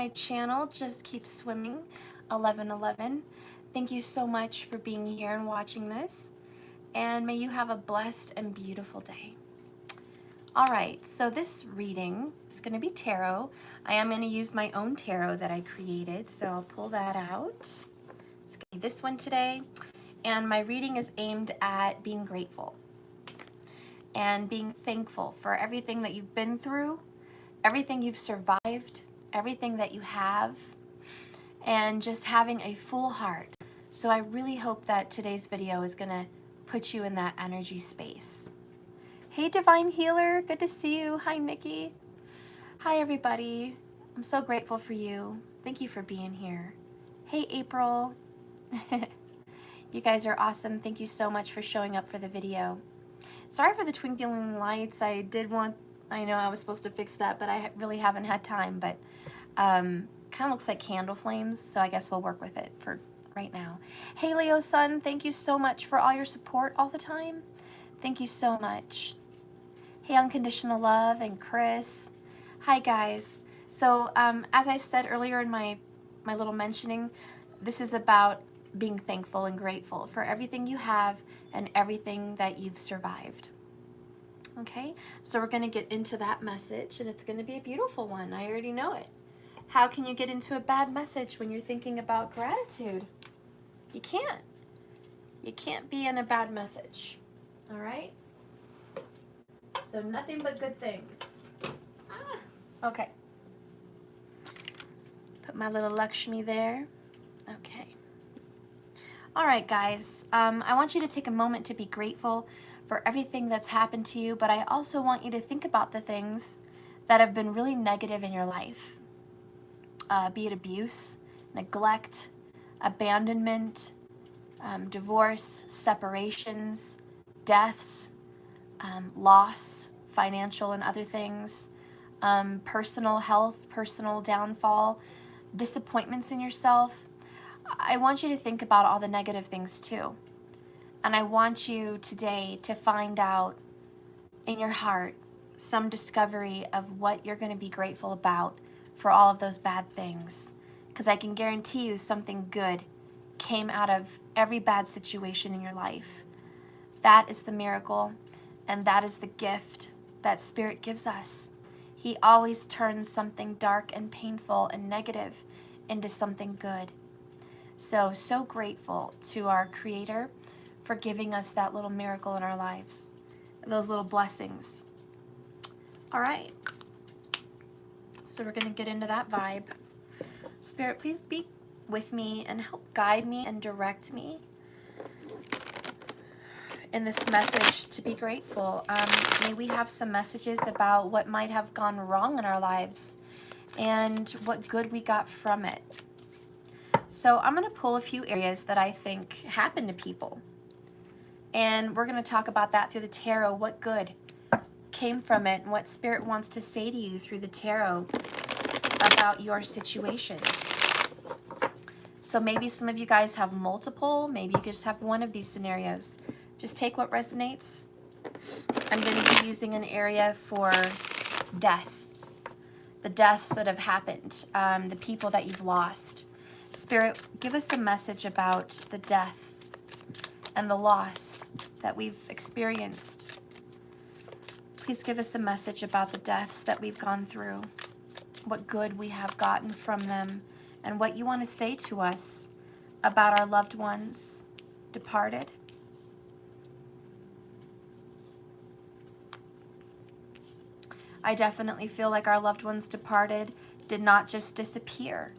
my channel, Just Keep Swimming 1111. Thank you so much for being here and watching this, and may you have a blessed and beautiful day. All right, so this reading is going to be tarot. I am going to use my own tarot that I created, so I'll pull that out. It's going to be this one today, and my reading is aimed at being grateful and being thankful for everything that you've been through, everything you've survived, everything that you have, and just having a full heart. So I really hope that today's video is going to put you in that energy space. Hey, Divine Healer, good to see you. Hi, Nikki. Hi, everybody. I'm so grateful for you. Thank you for being here. Hey, April. You guys are awesome. Thank you so much for showing up for the video. Sorry for the twinkling lights. I know I was supposed to fix that, but I really haven't had time. But kind of looks like candle flames, so I guess we'll work with it for right now. Hey, Leo Sun, thank you so much for all your support all the time. Thank you so much. Hey, Unconditional Love and Chris. Hi, guys. So as I said earlier in my little mentioning, this is about being thankful and grateful for everything you have and everything that you've survived. Okay, so we're going to get into that message, and it's going to be a beautiful one. I already know it. How can you get into a bad message when you're thinking about gratitude? You can't. You can't be in a bad message. All right? So nothing but good things. Okay. Put my little Lakshmi there. Okay. All right, guys. I want you to take a moment to be grateful for everything that's happened to you, but I also want you to think about the things that have been really negative in your life. Be it abuse, neglect, abandonment, divorce, separations, deaths, loss, financial and other things, personal health, personal downfall, disappointments in yourself. I want you to think about all the negative things too. And I want you today to find out in your heart some discovery of what you're going to be grateful about for all of those bad things. Because I can guarantee you something good came out of every bad situation in your life. That is the miracle, and that is the gift that Spirit gives us. He always turns something dark and painful and negative into something good. So grateful to our Creator for giving us that little miracle in our lives, those little blessings. All right. So we're going to get into that vibe. Spirit, please be with me and help guide me and direct me in this message to be grateful. May we have some messages about what might have gone wrong in our lives and what good we got from it. So I'm going to pull a few areas that I think happen to people. And we're going to talk about that through the tarot, what good came from it and what Spirit wants to say to you through the tarot about your situations. So maybe some of you guys have multiple, maybe you just have one of these scenarios. Just take what resonates. I'm going to be using an area for death, the deaths that have happened, the people that you've lost. Spirit, give us a message about the death and the loss that we've experienced. Please give us a message about the deaths that we've gone through, what good we have gotten from them, and what you want to say to us about our loved ones departed. I definitely feel like our loved ones departed did not just disappear.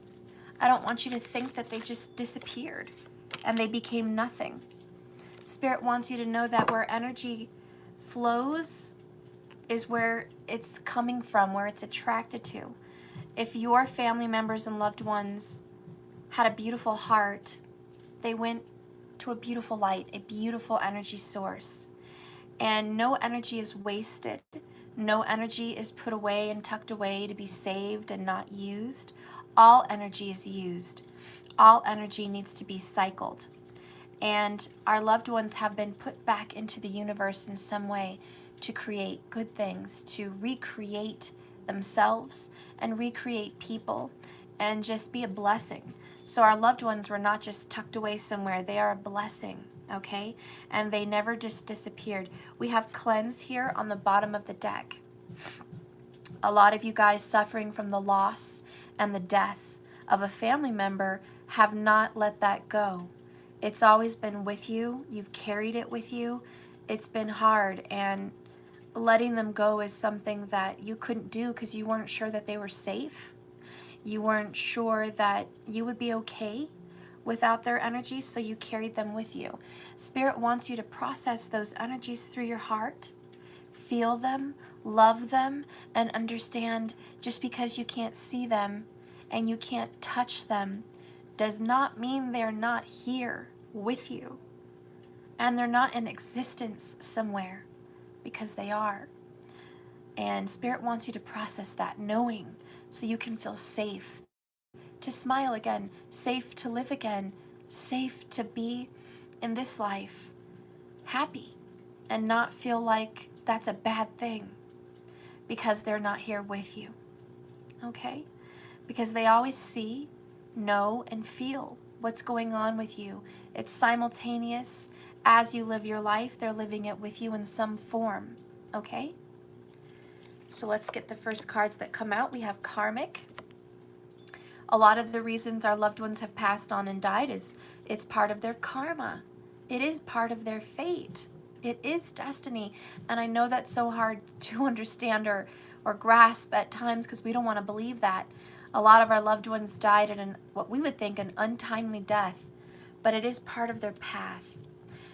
I don't want you to think that they just disappeared and they became nothing. Spirit wants you to know that where energy flows is where it's coming from, where it's attracted to. If your family members and loved ones had a beautiful heart, they went to a beautiful light, a beautiful energy source. And no energy is wasted. No energy is put away and tucked away to be saved and not used. All energy is used. All energy needs to be cycled. And our loved ones have been put back into the universe in some way to create good things, to recreate themselves and recreate people and just be a blessing. So our loved ones were not just tucked away somewhere. They are a blessing, okay? And they never just disappeared. We have cleanse here on the bottom of the deck. A lot of you guys suffering from the loss and the death of a family member have not let that go. It's always been with you. You've carried it with you. It's been hard, and letting them go is something that you couldn't do because you weren't sure that they were safe. You weren't sure that you would be okay without their energy, so you carried them with you. Spirit wants you to process those energies through your heart, feel them, love them, and understand just because you can't see them and you can't touch them does not mean they're not here with you. And they're not in existence somewhere, because they are. And Spirit wants you to process that, knowing, so you can feel safe to smile again, safe to live again, safe to be in this life happy and not feel like that's a bad thing because they're not here with you. Okay? Because they always see, know, and feel what's going on with you. It's simultaneous. As you live your life, they're living it with you in some form. Okay? So let's get the first cards that come out. We have Karmic. A lot of the reasons our loved ones have passed on and died is it's part of their karma. It is part of their fate. It is destiny. And I know that's so hard to understand or grasp at times because we don't want to believe that. A lot of our loved ones died in what we would think an untimely death, but it is part of their path.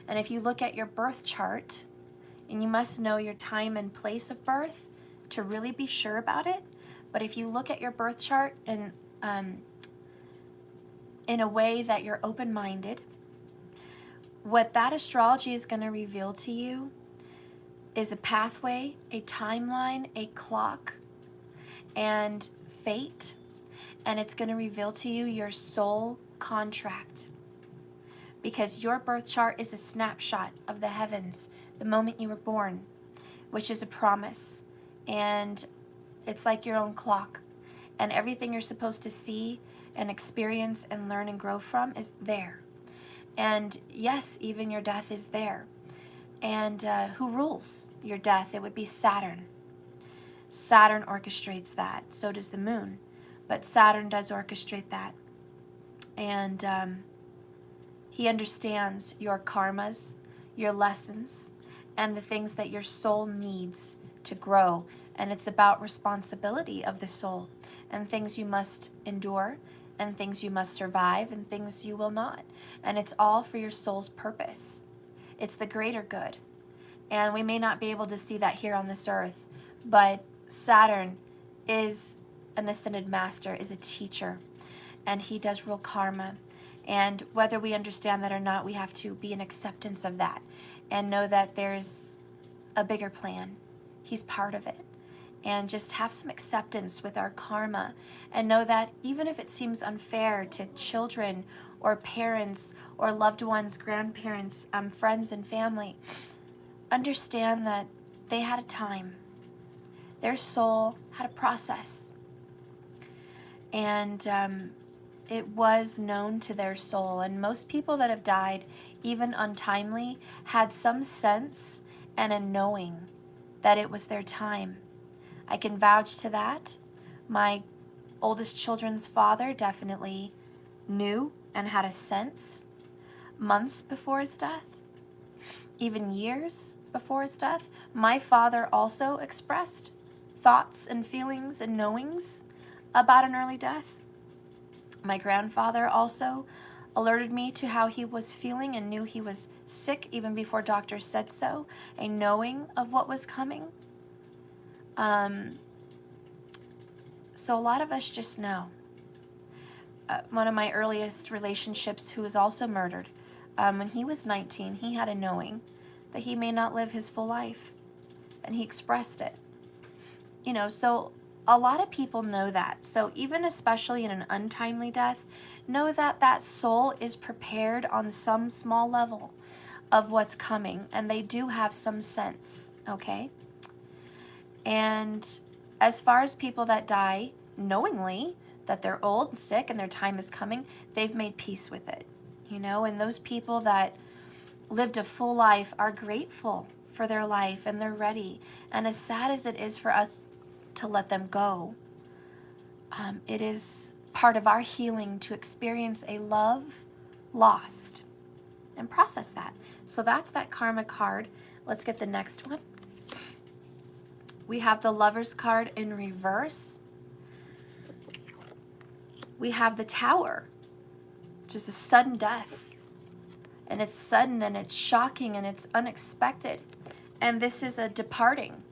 And if you look at your birth chart, and you must know your time and place of birth to really be sure about it, but if you look at your birth chart and in a way that you're open-minded, what that astrology is going to reveal to you is a pathway, a timeline, a clock, and fate, and it's going to reveal to you your soul contract. Because your birth chart is a snapshot of the heavens, the moment you were born, which is a promise. And it's like your own clock. And everything you're supposed to see and experience and learn and grow from is there. And yes, even your death is there. And who rules your death? It would be Saturn. Saturn orchestrates that. So does the moon. But Saturn does orchestrate that. And he understands your karmas, your lessons, and the things that your soul needs to grow. And it's about responsibility of the soul and things you must endure and things you must survive and things you will not. And it's all for your soul's purpose. It's the greater good. And we may not be able to see that here on this earth, but Saturn is an ascended master, is a teacher, and he does rule karma. And whether we understand that or not, we have to be in acceptance of that and know that there's a bigger plan. He's part of it. And just have some acceptance with our karma and know that even if it seems unfair to children or parents or loved ones, grandparents, friends and family, understand that they had a time. Their soul had a process. And it was known to their soul. And most people that have died, even untimely, had some sense and a knowing that it was their time. I can vouch to that. My oldest children's father definitely knew and had a sense months before his death, even years before his death. My father also expressed thoughts and feelings and knowings about an early death. My grandfather also alerted me to how he was feeling and knew he was sick even before doctors said so, a knowing of what was coming. So a lot of us just know. One of my earliest relationships, who was also murdered, when he was 19, he had a knowing that he may not live his full life, and he expressed it. You know, so a lot of people know that. So even especially in an untimely death, know that that soul is prepared on some small level of what's coming, and they do have some sense, okay? And as far as people that die knowingly, that they're old and sick and their time is coming, they've made peace with it, you know, and those people that lived a full life are grateful for their life and they're ready. And as sad as it is for us to let them go, it is part of our healing to experience a love lost and process that. So that's that Karma card. Let's get the next one. We have the Lover's card in reverse. We have the Tower, which is a sudden death. And it's sudden and it's shocking and it's unexpected. And this is a departing.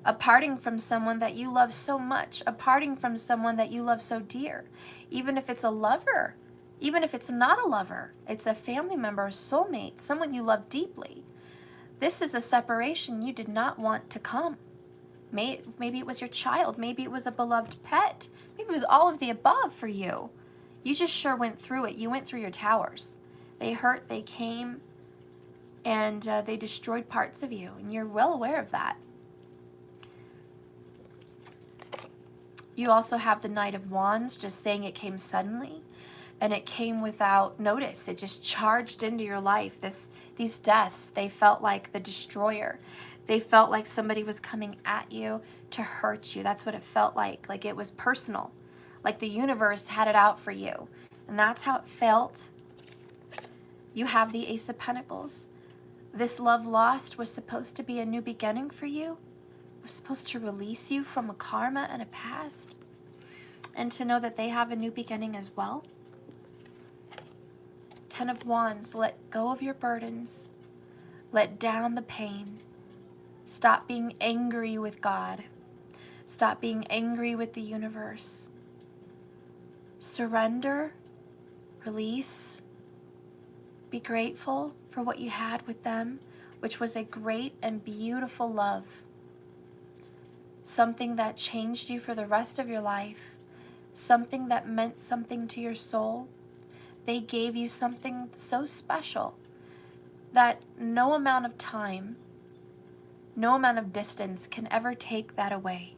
A parting from someone that you love so much. A parting from someone that you love so dear. Even if it's a lover. Even if it's not a lover. It's a family member, a soulmate, someone you love deeply. This is a separation you did not want to come. Maybe it was your child. Maybe it was a beloved pet. Maybe it was all of the above for you. You just sure went through it. You went through your towers. They hurt, they came, and they destroyed parts of you. And you're well aware of that. You also have the Knight of Wands, just saying it came suddenly. And it came without notice. It just charged into your life. These deaths, they felt like the destroyer. They felt like somebody was coming at you to hurt you. That's what it felt like it was personal. Like the universe had it out for you. And that's how it felt. You have the Ace of Pentacles. This love lost was supposed to be a new beginning for you. It was supposed to release you from a karma and a past. And to know that they have a new beginning as well. Ten of Wands, let go of your burdens. Let down the pain. Stop being angry with God. Stop being angry with the universe. Surrender, release, be grateful for what you had with them, which was a great and beautiful love. Something that changed you for the rest of your life. Something that meant something to your soul. They gave you something so special that no amount of time, no amount of distance can ever take that away.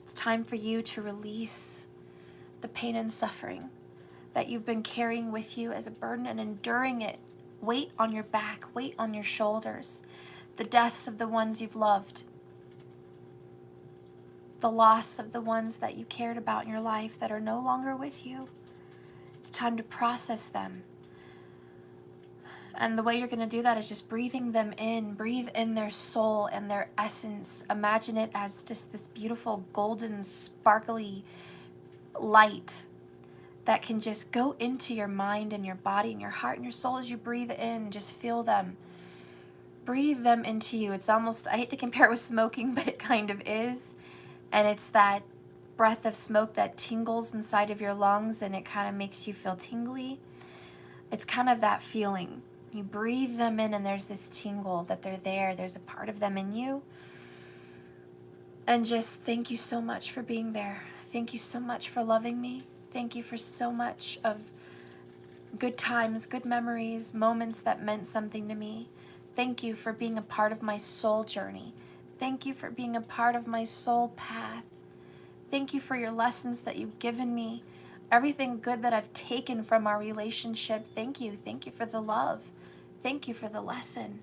It's time for you to release the pain and suffering that you've been carrying with you as a burden and enduring it. Weight on your back, weight on your shoulders. The deaths of the ones you've loved. The loss of the ones that you cared about in your life that are no longer with you. It's time to process them. And the way you're going to do that is just breathing them in. Breathe in their soul and their essence. Imagine it as just this beautiful golden sparkly light that can just go into your mind and your body and your heart and your soul as you breathe in. Just feel them. Breathe them into you. It's almost, I hate to compare it with smoking, but it kind of is. And it's that breath of smoke that tingles inside of your lungs and it kind of makes you feel tingly. It's kind of that feeling. You breathe them in and there's this tingle that they're there. There's a part of them in you. And just thank you so much for being there. Thank you so much for loving me. Thank you for so much of good times, good memories, moments that meant something to me. Thank you for being a part of my soul journey. Thank you for being a part of my soul path. Thank you for your lessons that you've given me. Everything good that I've taken from our relationship. Thank you. Thank you for the love. Thank you for the lesson.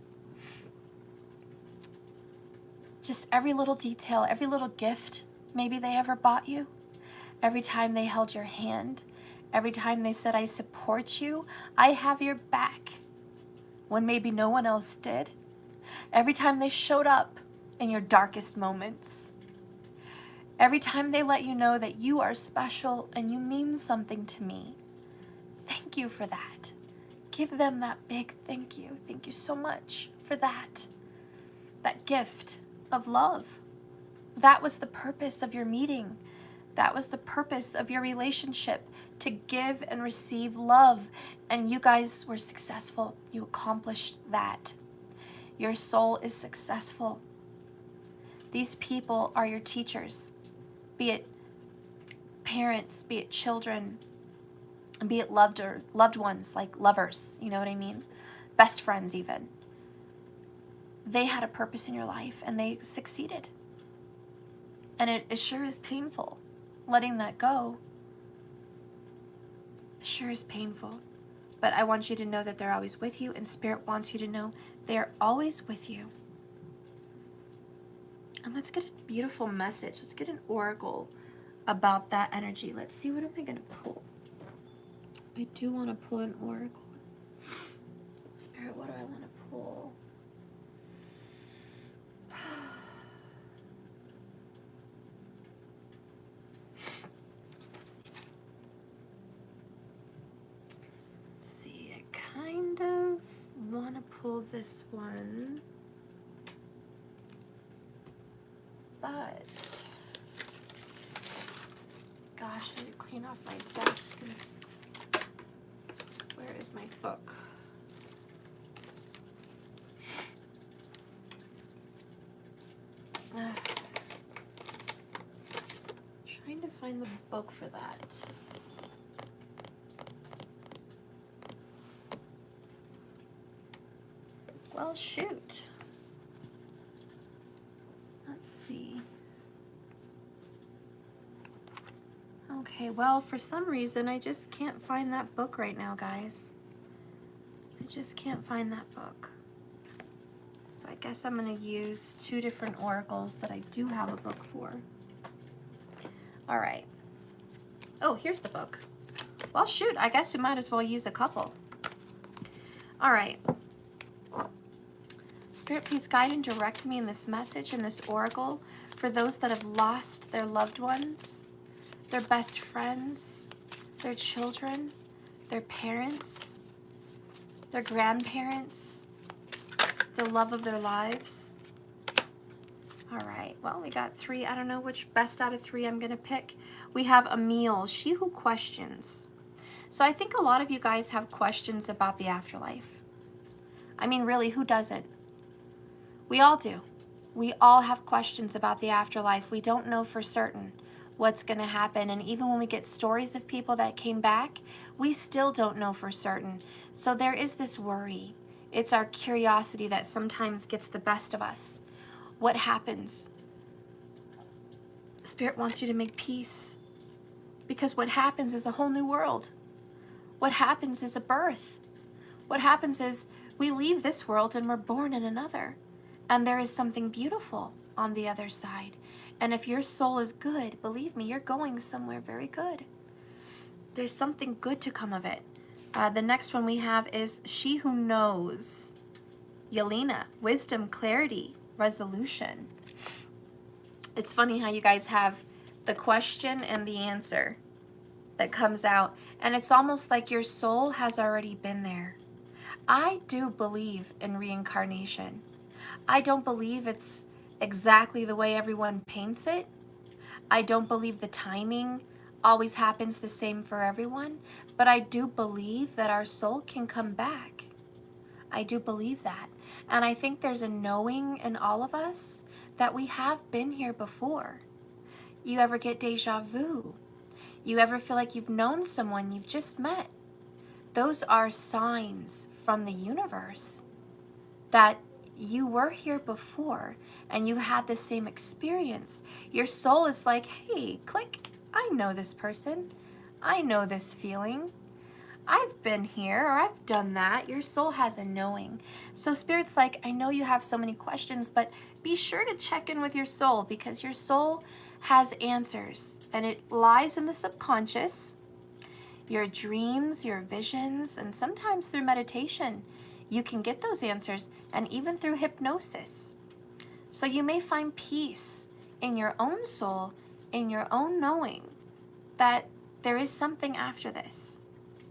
Just every little detail, every little gift maybe they ever bought you. Every time they held your hand. Every time they said, I support you. I have your back. When maybe no one else did. Every time they showed up in your darkest moments. Every time they let you know that you are special and you mean something to me. Thank you for that. Give them that big thank you. Thank you so much for that. That gift of love. That was the purpose of your meeting. That was the purpose of your relationship. To give and receive love. And you guys were successful. You accomplished that. Your soul is successful. These people are your teachers, be it parents, be it children, be it loved ones, like lovers, you know what I mean? Best friends even. They had a purpose in your life and they succeeded. And it sure is painful. Letting that go sure is painful. But I want you to know that they're always with you, and Spirit wants you to know they are always with you. And let's get a beautiful message. Let's get an oracle about that energy. Let's see, what am I going to pull? I do want to pull an oracle. Spirit, what do I want to pull? Let's see, I kind of want to pull this one. But, gosh, I need to clean off my desk. Where is my book? Trying to find the book for that. Well, shoot. Let's see. Okay, well, for some reason, I just can't find that book right now, guys. I just can't find that book. So I guess I'm going to use two different oracles that I do have a book for. All right. Oh, here's the book. Well, shoot, I guess we might as well use a couple. All right. Spirit, please guide and direct me in this message, in this oracle, for those that have lost their loved ones, their best friends, their children, their parents, their grandparents, the love of their lives. All right, well, we got three. I don't know which best out of three I'm going to pick. We have Emil, she who questions. So I think a lot of you guys have questions about the afterlife. I mean, really, who doesn't? We all do. We all have questions about the afterlife. We don't know for certain what's going to happen. And even when we get stories of people that came back, we still don't know for certain. So there is this worry. It's our curiosity that sometimes gets the best of us. What happens? Spirit wants you to make peace, because what happens is a whole new world. What happens is a birth. What happens is we leave this world and we're born in another. And there is something beautiful on the other side. And if your soul is good, believe me, you're going somewhere very good. There's something good to come of it. The next one we have is She Who Knows. Yelena, wisdom, clarity, resolution. It's funny how you guys have the question and the answer that comes out. And it's almost like your soul has already been there. I do believe in reincarnation. I don't believe it's exactly the way everyone paints it. I don't believe the timing always happens the same for everyone, but I do believe that our soul can come back. I do believe that. And I think there's a knowing in all of us that we have been here before. You ever get deja vu? You ever feel like you've known someone you've just met? Those are signs from the universe that you were here before and you had the same experience. Your soul is like, hey, click, I know this person. I know this feeling. I've been here, or I've done that. Your soul has a knowing. So Spirit's like, I know you have so many questions, but be sure to check in with your soul, because your soul has answers, and it lies in the subconscious, your dreams, your visions, and sometimes through meditation. You can get those answers, and even through hypnosis. So you may find peace in your own soul, in your own knowing that there is something after this,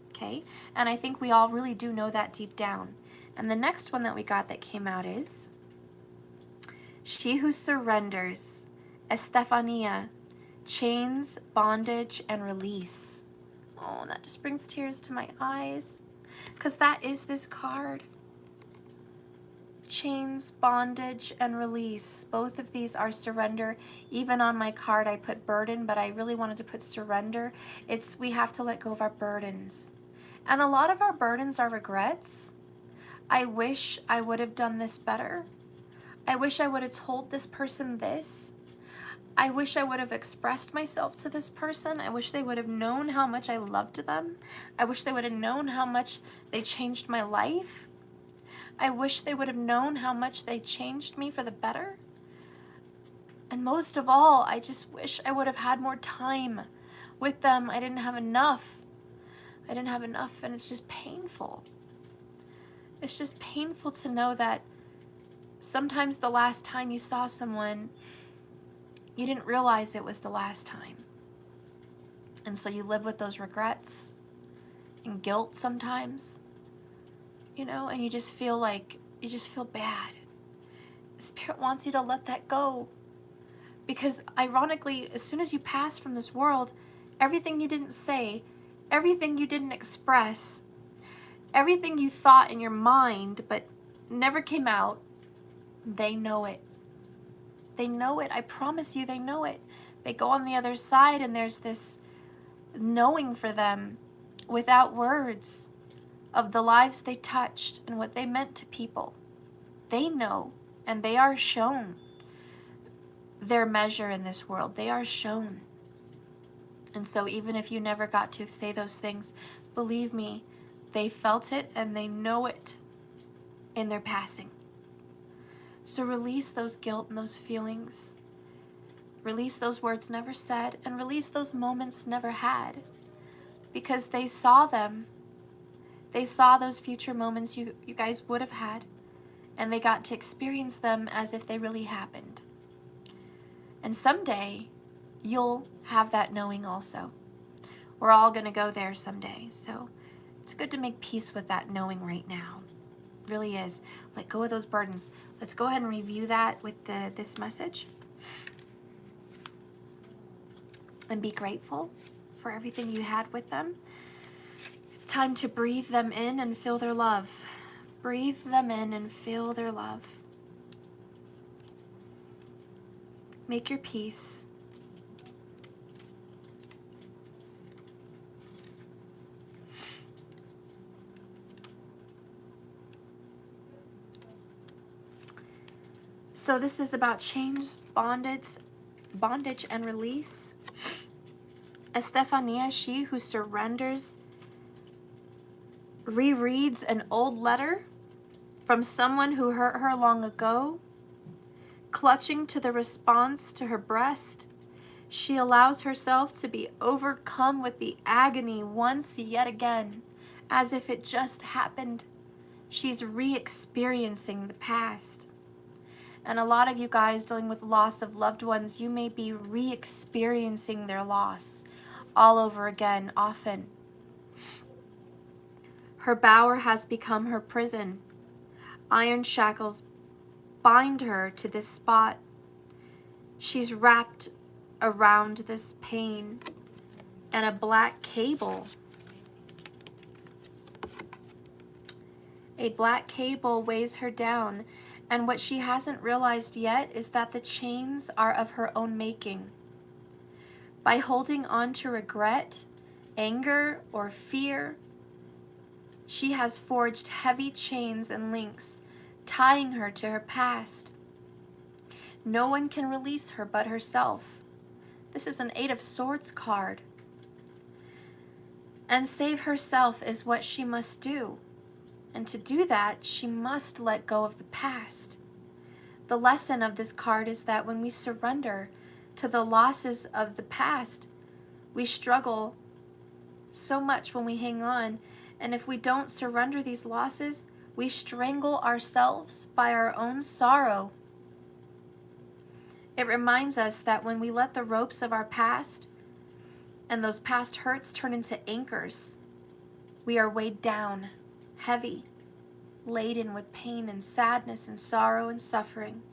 okay? And I think we all really do know that deep down. And the next one that we got that came out is She Who Surrenders, Estefania, chains, bondage, and release. Oh, that just brings tears to my eyes, because that is this card. Chains, bondage, and release. Both of these are surrender. Even on my card I put burden, but I really wanted to put surrender. It's we have to let go of our burdens. And a lot of our burdens are regrets. I wish I would have done this better. I wish I would have told this person this. I wish I would have expressed myself to this person. I wish they would have known how much I loved them. I wish they would have known how much they changed my life. I wish they would have known how much they changed me for the better. And most of all, I just wish I would have had more time with them. I didn't have enough. I didn't have enough, and it's just painful. It's just painful to know that sometimes the last time you saw someone, you didn't realize it was the last time. And so you live with those regrets and guilt sometimes, you know, and you just feel bad. Spirit wants you to let that go. Because ironically, as soon as you pass from this world, everything you didn't say, everything you didn't express, everything you thought in your mind but never came out, they know it. They know it. I promise you, they know it. They go on the other side, and there's this knowing for them without words of the lives they touched and what they meant to people. They know, and they are shown their measure in this world. They are shown. And so even if you never got to say those things, believe me, they felt it and they know it in their passing. So release those guilt and those feelings. Release those words never said, and release those moments never had. Because they saw them. They saw those future moments you guys would have had, and they got to experience them as if they really happened. And someday, you'll have that knowing also. We're all going to go there someday. So it's good to make peace with that knowing right now. It really is. Let go of those burdens. Let's go ahead and review that with this message. And be grateful for everything you had with them. It's time to breathe them in and feel their love. Breathe them in and feel their love. Make your peace. So this is about change, bondage and release. Estefania, she who surrenders, rereads an old letter from someone who hurt her long ago. Clutching to the response to her breast, she allows herself to be overcome with the agony once yet again, as if it just happened. She's re-experiencing the past. And a lot of you guys dealing with loss of loved ones, you may be re-experiencing their loss all over again, often. Her bower has become her prison. Iron shackles bind her to this spot. She's wrapped around this pain, and a black cable. A black cable weighs her down, and what she hasn't realized yet is that the chains are of her own making. By holding on to regret, anger, or fear, she has forged heavy chains and links, tying her to her past. No one can release her but herself. This is an Eight of Swords card. And save herself is what she must do. And to do that, she must let go of the past. The lesson of this card is that when we surrender to the losses of the past, we struggle so much when we hang on. And if we don't surrender these losses, we strangle ourselves by our own sorrow. It reminds us that when we let the ropes of our past and those past hurts turn into anchors, we are weighed down, heavy, laden with pain and sadness and sorrow and suffering.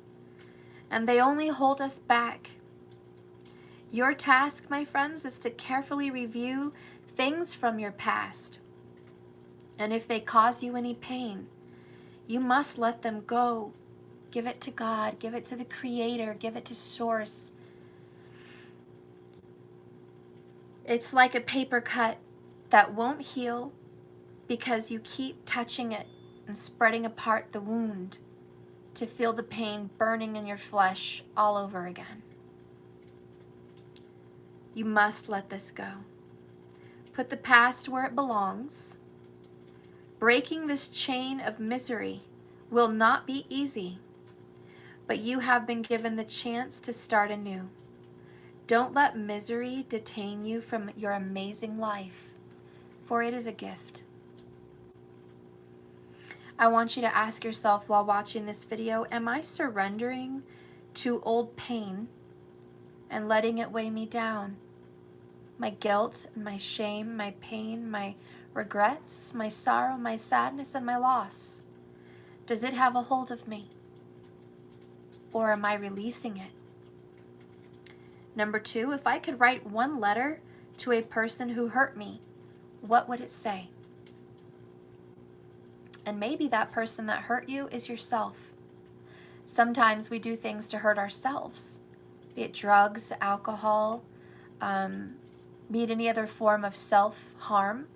And they only hold us back. Your task, my friends, is to carefully review things from your past. And if they cause you any pain, you must let them go. Give it to God, give it to the Creator, give it to Source. It's like a paper cut that won't heal because you keep touching it and spreading apart the wound to feel the pain burning in your flesh all over again. You must let this go. Put the past where it belongs. Breaking this chain of misery will not be easy, but you have been given the chance to start anew. Don't let misery detain you from your amazing life, for it is a gift. I want you to ask yourself while watching this video, am I surrendering to old pain and letting it weigh me down? My guilt, my shame, my pain, my regrets, my sorrow, my sadness, and my loss. Does it have a hold of me? Or am I releasing it? Number 2, if I could write one letter to a person who hurt me, what would it say? And maybe that person that hurt you is yourself. Sometimes we do things to hurt ourselves, be it drugs, alcohol, be it any other form of self-harm,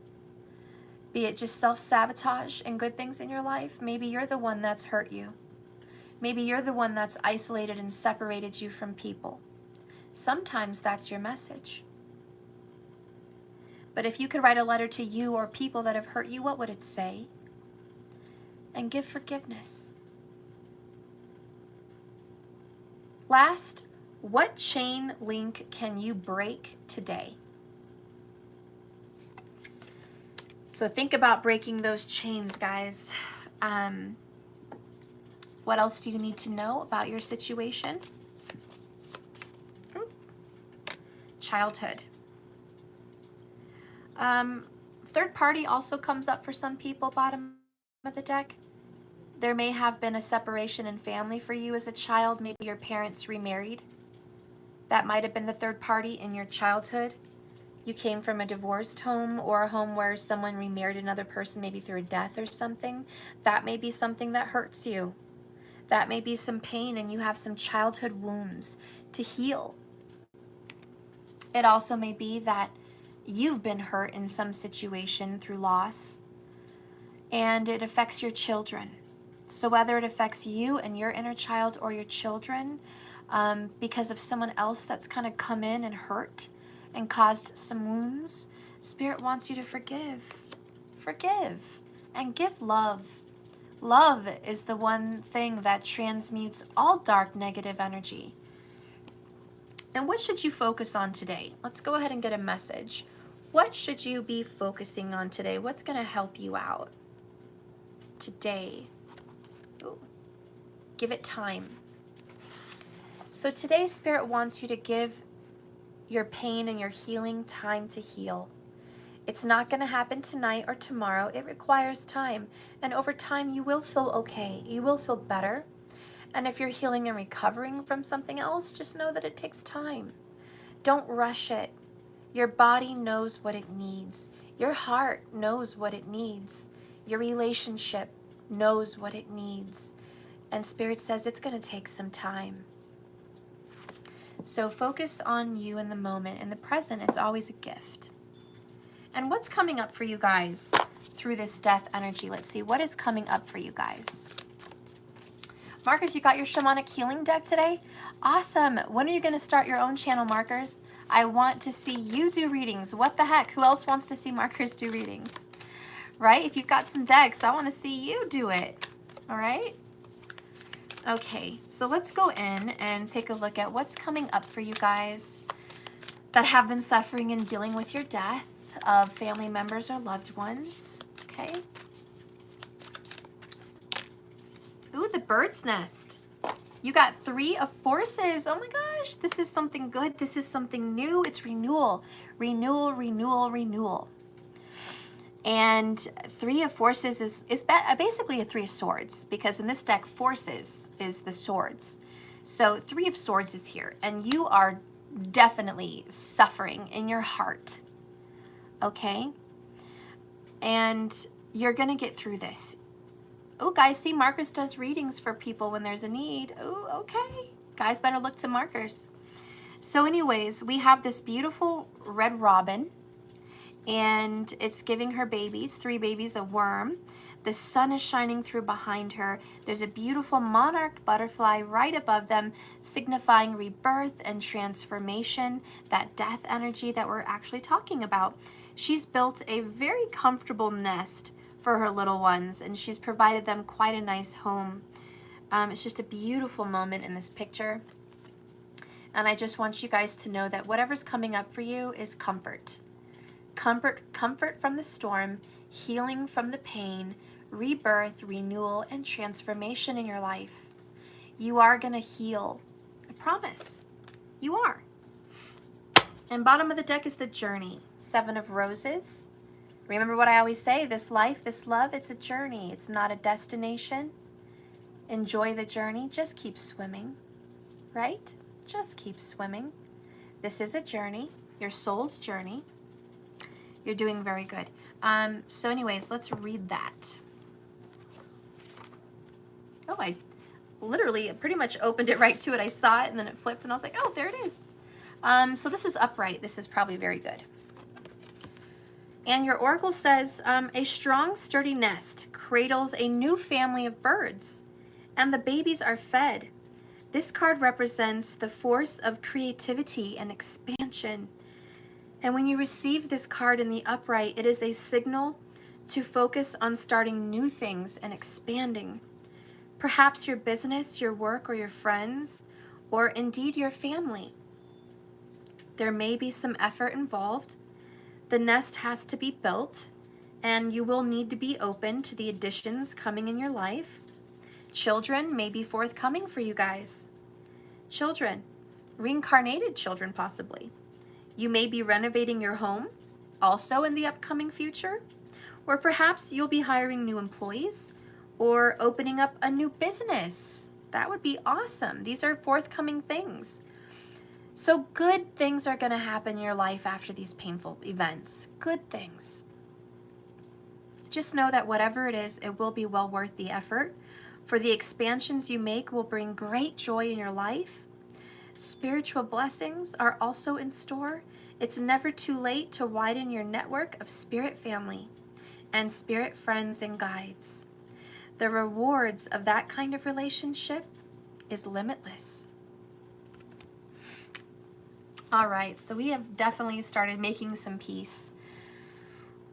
be it just self-sabotage and good things in your life. Maybe you're the one that's hurt you. Maybe you're the one that's isolated and separated you from people. Sometimes that's your message. But if you could write a letter to you or people that have hurt you, what would it say? And give forgiveness. Last, what chain link can you break today? So think about breaking those chains, guys. What else do you need to know about your situation? Childhood. Third party also comes up for some people, bottom of the deck. There may have been a separation in family for you as a child. Maybe your parents remarried. That might have been the third party in your childhood. You came from a divorced home or a home where someone remarried another person, maybe through a death or something. That may be something that hurts you. That may be some pain and you have some childhood wounds to heal. It also may be that you've been hurt in some situation through loss and it affects your children. So whether it affects you and your inner child or your children because of someone else that's kind of come in and hurt and caused some wounds, Spirit wants you to forgive. Forgive and give love. Love is the one thing that transmutes all dark negative energy. And what should you focus on today? Let's go ahead and get a message. What should you be focusing on today? What's going to help you out today? Ooh. Give it time. So today, Spirit wants you to give your pain and your healing time to heal. It's not going to happen tonight or tomorrow. It requires time. And over time, you will feel okay. You will feel better. And if you're healing and recovering from something else, just know that it takes time. Don't rush it. Your body knows what it needs. Your heart knows what it needs. Your relationship knows what it needs. And Spirit says it's going to take some time. So focus on you in the moment. In the present, it's always a gift. And what's coming up for you guys through this death energy? Let's see. What is coming up for you guys? Markers, you got your shamanic healing deck today? Awesome. When are you going to start your own channel, Markers? I want to see you do readings. What the heck? Who else wants to see Markers do readings? Right? If you've got some decks, I want to see you do it. All right? Okay, so let's go in and take a look at what's coming up for you guys that have been suffering and dealing with your death of family members or loved ones. Okay. Ooh, the bird's nest. You got 3 of Forces. Oh my gosh, this is something good. This is something new. It's renewal, renewal, renewal, renewal. And 3 of Forces is basically a 3 of Swords, because in this deck, Forces is the swords. So 3 of Swords is here, and you are definitely suffering in your heart. Okay? And you're going to get through this. Oh, guys, see, Markers does readings for people when there's a need. Oh, okay. Guys better look to Markers. So anyways, we have this beautiful red robin, and it's giving her babies, 3 babies, a worm. The sun is shining through behind her. There's a beautiful monarch butterfly right above them, signifying rebirth and transformation, that death energy that we're actually talking about. She's built a very comfortable nest for her little ones, and she's provided them quite a nice home. It's just a beautiful moment in this picture. And I just want you guys to know that whatever's coming up for you is comfort. Comfort from the storm, healing from the pain, rebirth, renewal, and transformation in your life. You are going to heal. I promise. You are. And bottom of the deck is the journey. 7 of Roses. Remember what I always say, this life, this love, it's a journey. It's not a destination. Enjoy the journey. Just keep swimming, right? Just keep swimming. This is a journey, your soul's journey. You're doing very good. So anyways, let's read that. Oh, I literally pretty much opened it right to it. I saw it and then it flipped and I was like, oh, there it is. So this is upright. This is probably very good. And your oracle says, a strong, sturdy nest cradles a new family of birds, and the babies are fed. This card represents the force of creativity and expansion. And when you receive this card in the upright, it is a signal to focus on starting new things and expanding. Perhaps your business, your work, or your friends, or indeed your family. There may be some effort involved. The nest has to be built, and you will need to be open to the additions coming in your life. Children may be forthcoming for you guys. Children, reincarnated children possibly. You may be renovating your home, also in the upcoming future. Or perhaps you'll be hiring new employees or opening up a new business. That would be awesome. These are forthcoming things. So good things are going to happen in your life after these painful events. Good things. Just know that whatever it is, it will be well worth the effort. For the expansions you make will bring great joy in your life. Spiritual blessings are also in store. It's never too late to widen your network of spirit family and spirit friends and guides. The rewards of that kind of relationship is limitless. All right, so we have definitely started making some peace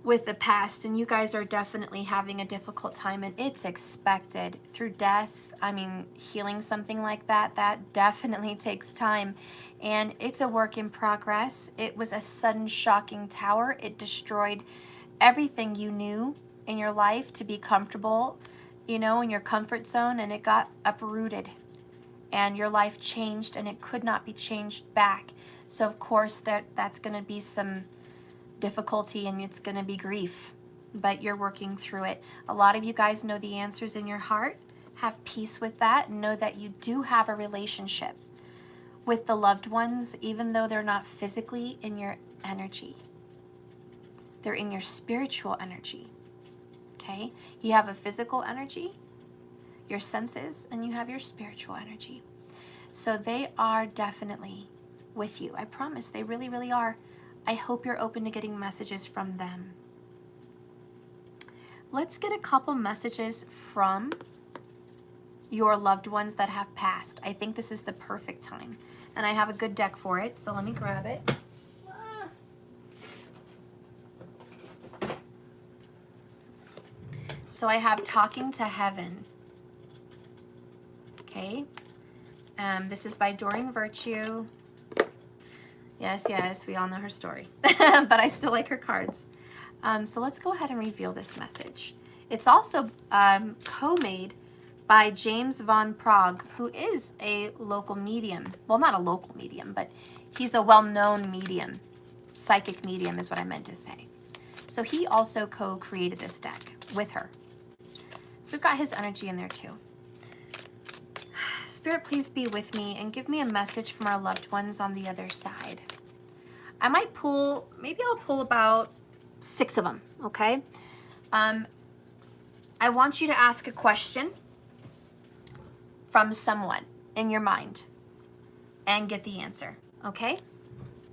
with the past, and you guys are definitely having a difficult time, and it's expected. Through death, I mean, healing something like that, that definitely takes time, and it's a work in progress. It was a sudden, shocking tower. It destroyed everything you knew in your life to be comfortable, you know, in your comfort zone, and it got uprooted, and your life changed, and it could not be changed back. So of course that's going to be some difficulty, and it's going to be grief, but you're working through it. A lot of you guys know the answers in your heart. Have peace with that, and know that you do have a relationship with the loved ones, even though they're not physically in your energy. They're in your spiritual energy. Okay? You have a physical energy, your senses, and you have your spiritual energy. So they are definitely with you. I promise, they really, really are. I hope you're open to getting messages from them. Let's get a couple messages from your loved ones that have passed. I think this is the perfect time. And I have a good deck for it, so let me grab it. So I have Talking to Heaven. Okay. This is by Doreen Virtue. Yes, yes, we all know her story. But I still like her cards. So let's go ahead and reveal this message. It's also co-made by James Von Prague, who is a local medium. Well, not a local medium, but he's a well-known medium. Psychic medium is what I meant to say. So he also co-created this deck with her. So we've got his energy in there too. Spirit, please be with me and give me a message from our loved ones on the other side. I might pull, maybe I'll pull about 6 of them, okay? I want you to ask a question from someone in your mind and get the answer, okay?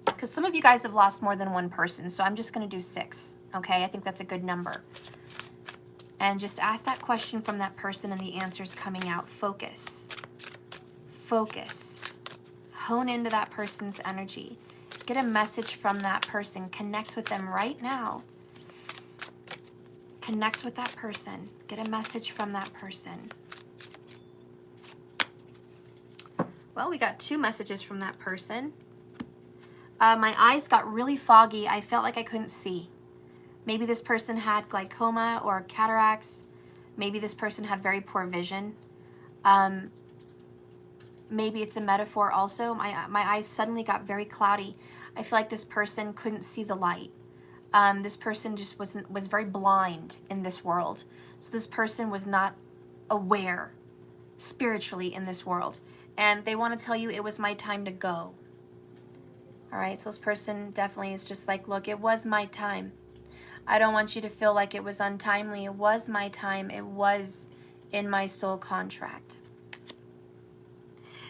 Because some of you guys have lost more than one person, so I'm just going to do 6, okay? I think that's a good number. And just ask that question from that person and the answer's coming out. Focus. Focus. Hone into that person's energy. Get a message from that person. Connect with them right now. Connect with that person. Get a message from that person. Well, we got 2 messages from that person. My eyes got really foggy. I felt like I couldn't see. Maybe this person had glaucoma or cataracts. Maybe this person had very poor vision. Maybe it's a metaphor also. My eyes suddenly got very cloudy. I feel like this person couldn't see the light. This person just was very blind in this world. So this person was not aware spiritually in this world. And they want to tell you it was my time to go. All right, so this person definitely is just like, look, it was my time. I don't want you to feel like it was untimely. It was my time. It was in my soul contract.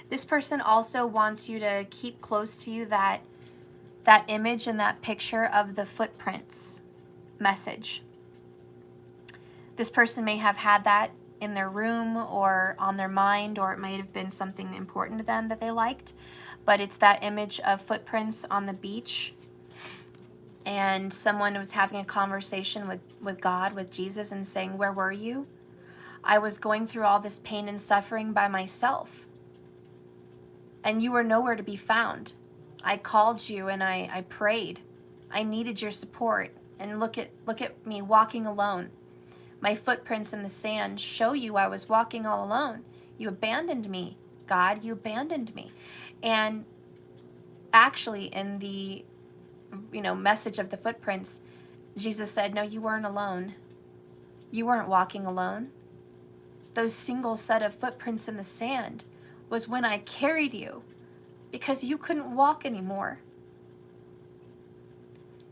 This person also wants you to keep close to you that image and that picture of the footprints message. This person may have had that in their room or on their mind, or it might have been something important to them that they liked. But it's that image of footprints on the beach, and someone was having a conversation with God, with Jesus, and saying, where were you? I was going through all this pain and suffering by myself, and you were nowhere to be found. I called you and I prayed. I needed your support, and look at me walking alone. My footprints in the sand show you I was walking all alone. You abandoned me, God, you abandoned me. And actually in the message of the footprints, Jesus said, no, you weren't alone. You weren't walking alone. Those single set of footprints in the sand was when I carried you, because you couldn't walk anymore.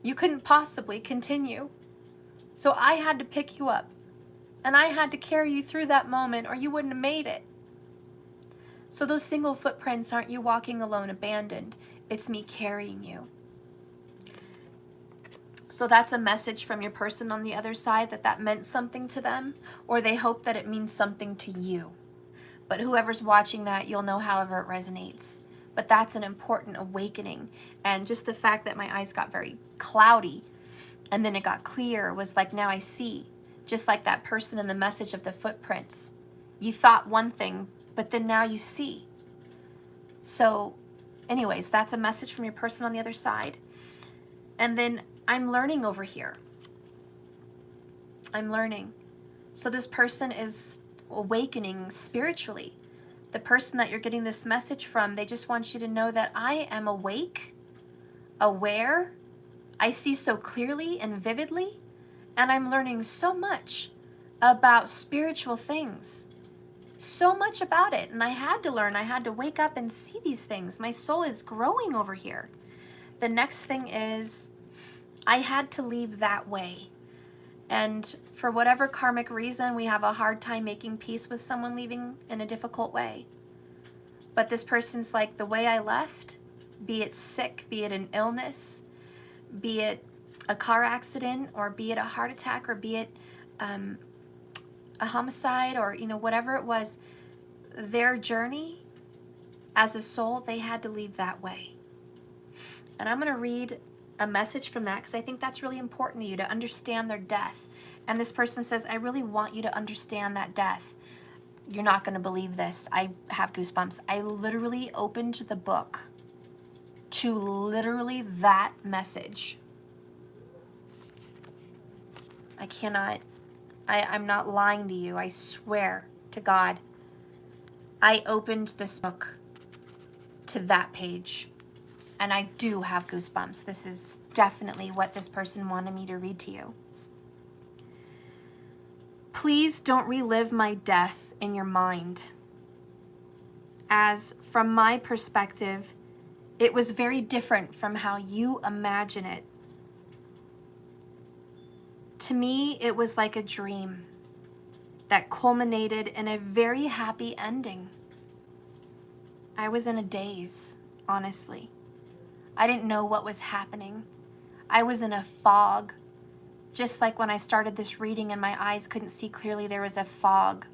You couldn't possibly continue. So I had to pick you up, and I had to carry you through that moment, or you wouldn't have made it. So those single footprints aren't you walking alone, abandoned. It's me carrying you. So that's a message from your person on the other side, that meant something to them, or they hope that it means something to you. But whoever's watching that, you'll know however it resonates. But that's an important awakening. And just the fact that my eyes got very cloudy and then it got clear was like, now I see. Just like that person in the message of the footprints. You thought one thing, but then now you see. So anyways, that's a message from your person on the other side. And then I'm learning over here. I'm learning. So this person is awakening spiritually. The person that you're getting this message from, they just want you to know that I am awake, aware. I see so clearly and vividly, and I'm learning so much about spiritual things. So much about it. And I had to learn. I had to wake up and see these things. My soul is growing over here. The next thing is I had to leave that way. And for whatever karmic reason, we have a hard time making peace with someone leaving in a difficult way. But this person's like, the way I left, be it sick, be it an illness, be it a car accident, or be it a heart attack, or be it a homicide, or whatever it was, their journey as a soul, they had to leave that way. And I'm going to read a message from that, because I think that's really important to you, to understand their death. And this person says, I really want you to understand that death. You're not going to believe this. I have goosebumps. I literally opened the book to literally that message. I cannot, I'm not lying to you. I swear to God. I opened this book to that page. And I do have goosebumps. This is definitely what this person wanted me to read to you. Please don't relive my death in your mind. As from my perspective, it was very different from how you imagine it. To me, it was like a dream that culminated in a very happy ending. I was in a daze, honestly. I didn't know what was happening. I was in a fog, Just like when I started this reading and my eyes couldn't see clearly, there was a fog.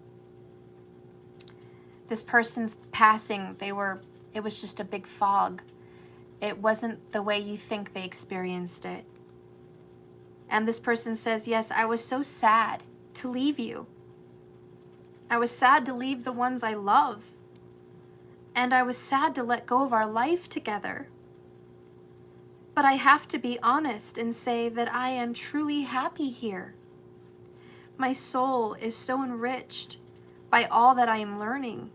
This person's passing, it was just a big fog. It wasn't the way you think they experienced it. And this person says, yes, I was so sad to leave you. I was sad to leave the ones I love. And I was sad to let go of our life together. But I have to be honest and say that I am truly happy here. My soul is so enriched by all that I am learning.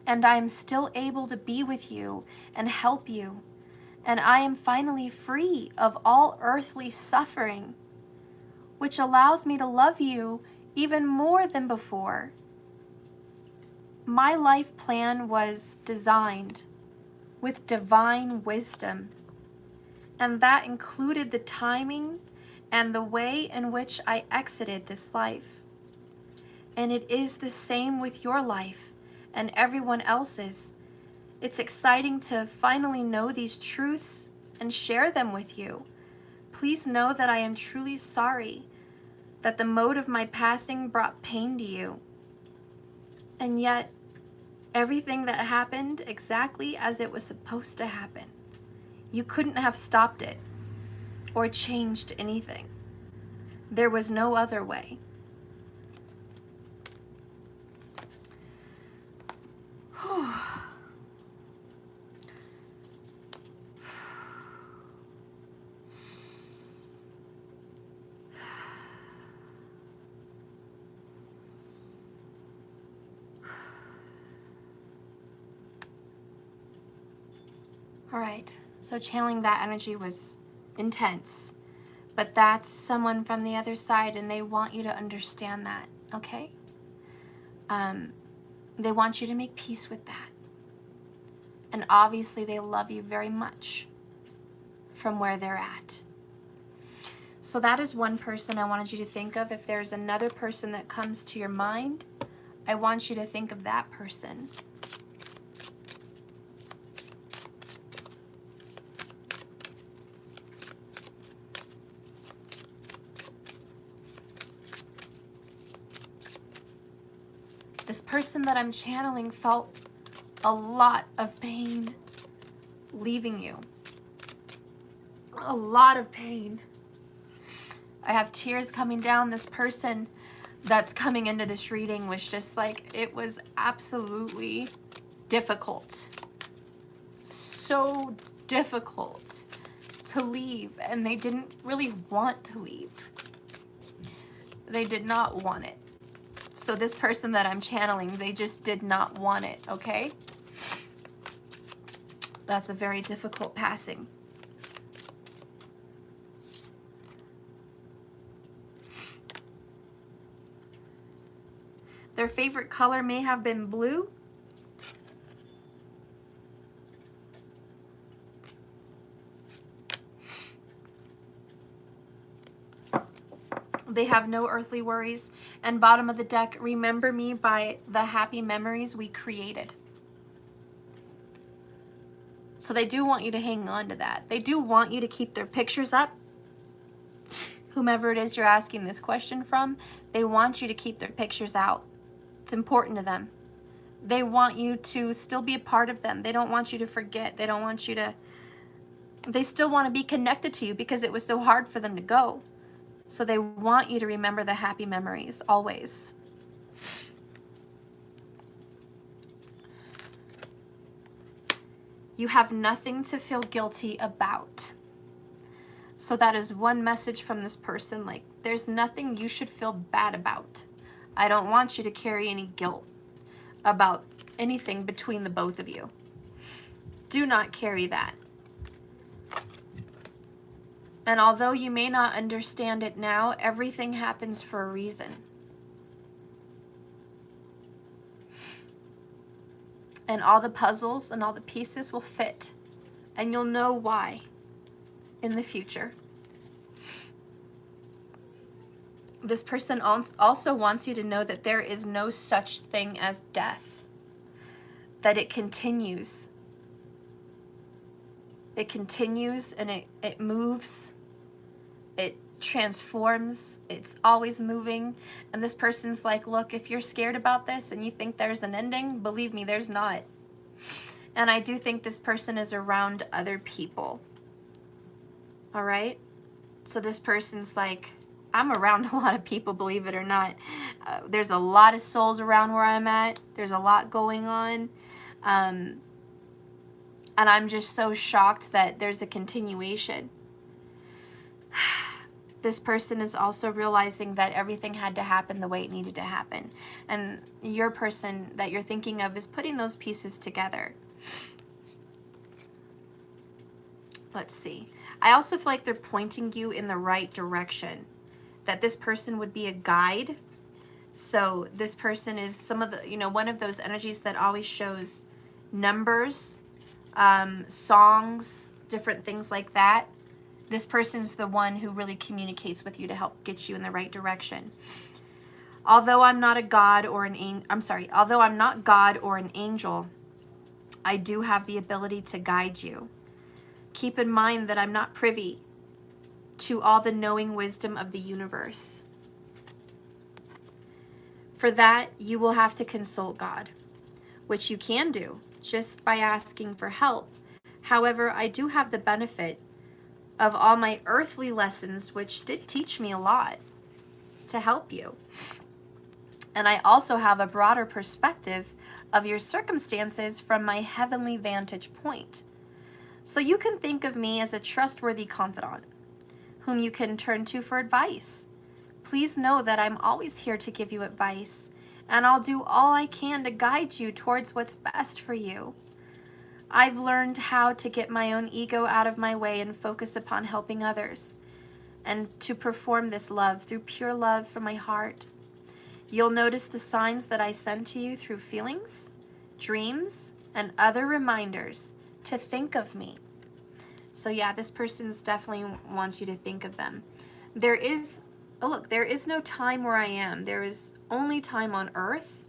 And I am still able to be with you and help you. And I am finally free of all earthly suffering, which allows me to love you even more than before. My life plan was designed with divine wisdom, and that included the timing and the way in which I exited this life. And it is the same with your life and everyone else's. It's exciting to finally know these truths and share them with you. Please know that I am truly sorry that the mode of my passing brought pain to you. And yet, everything that happened exactly as it was supposed to happen. You couldn't have stopped it or changed anything. There was no other way. All right, so channeling that energy was intense, but that's someone from the other side, and they want you to understand that, okay? They want you to make peace with that. And obviously they love you very much from where they're at. So that is one person I wanted you to think of. If there's another person that comes to your mind, I want you to think of that person. This person that I'm channeling felt a lot of pain leaving you. A lot of pain. I have tears coming down. This person that's coming into this reading was just like, it was absolutely difficult. So difficult to leave, and they didn't really want to leave. They did not want it. So this person that I'm channeling, they just did not want it, okay? That's a very difficult passing. Their favorite color may have been blue. They have no earthly worries. And bottom of the deck, remember me by the happy memories we created. So they do want you to hang on to that. They do want you to keep their pictures up. Whomever it is you're asking this question from, they want you to keep their pictures out. It's important to them. They want you to still be a part of them. They don't want you to forget. They don't want you to... They still want to be connected to you because it was so hard for them to go. So they want you to remember the happy memories, always. You have nothing to feel guilty about. So that is one message from this person. Like, there's nothing you should feel bad about. I don't want you to carry any guilt about anything between the both of you. Do not carry that. And although you may not understand it now, everything happens for a reason. And all the puzzles and all the pieces will fit. And you'll know why in the future. This person also wants you to know that there is no such thing as death. That it continues. It continues and it moves. It transforms. It's always moving. And this person's like, look, if you're scared about this and you think there's an ending, believe me, there's not. And I do think this person is around other people. All right? So this person's like, I'm around a lot of people, believe it or not. There's a lot of souls around where I'm at. There's a lot going on. And I'm just so shocked that there's a continuation. This person is also realizing that everything had to happen the way it needed to happen. And your person that you're thinking of is putting those pieces together. Let's see. I also feel like they're pointing you in the right direction. That this person would be a guide. So this person is some of the, one of those energies that always shows numbers, songs, different things like that. This person's the one who really communicates with you to help get you in the right direction. Although I'm not a god or although I'm not God or an angel, I do have the ability to guide you. Keep in mind that I'm not privy to all the knowing wisdom of the universe. For that, you will have to consult God, which you can do just by asking for help. However, I do have the benefit of all my earthly lessons, which did teach me a lot to help you. And I also have a broader perspective of your circumstances from my heavenly vantage point. So you can think of me as a trustworthy confidant whom you can turn to for advice. Please know that I'm always here to give you advice, and I'll do all I can to guide you towards what's best for you. I've learned how to get my own ego out of my way and focus upon helping others, and to perform this love through pure love from my heart. You'll notice the signs that I send to you through feelings, dreams, and other reminders to think of me. So yeah, this person's definitely wants you to think of them. There is no time where I am. There is only time on earth.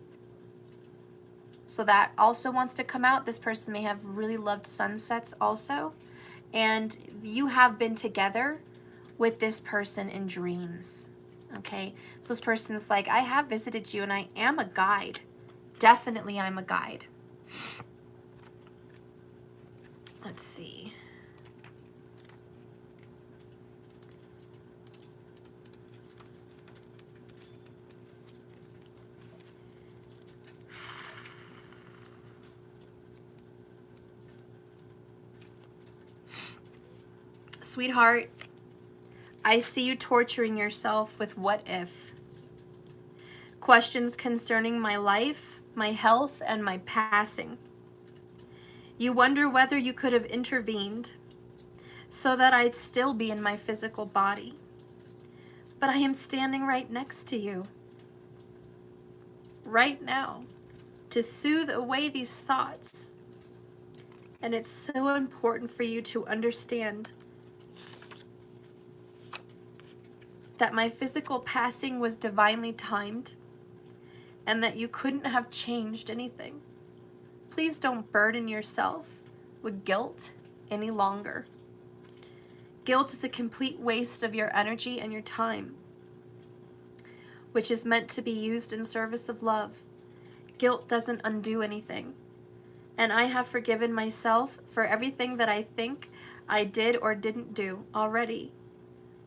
So that also wants to come out. This person may have really loved sunsets also. And you have been together with this person in dreams. Okay? So this person's like, I have visited you and I am a guide. Definitely I'm a guide. Let's see. Sweetheart, I see you torturing yourself with what if. Questions concerning my life, my health, and my passing. You wonder whether you could have intervened so that I'd still be in my physical body. But I am standing right next to you, right now, to soothe away these thoughts. And it's so important for you to understand that my physical passing was divinely timed and that you couldn't have changed anything. Please don't burden yourself with guilt any longer. Guilt is a complete waste of your energy and your time, which is meant to be used in service of love. Guilt doesn't undo anything. And I have forgiven myself for everything that I think I did or didn't do already.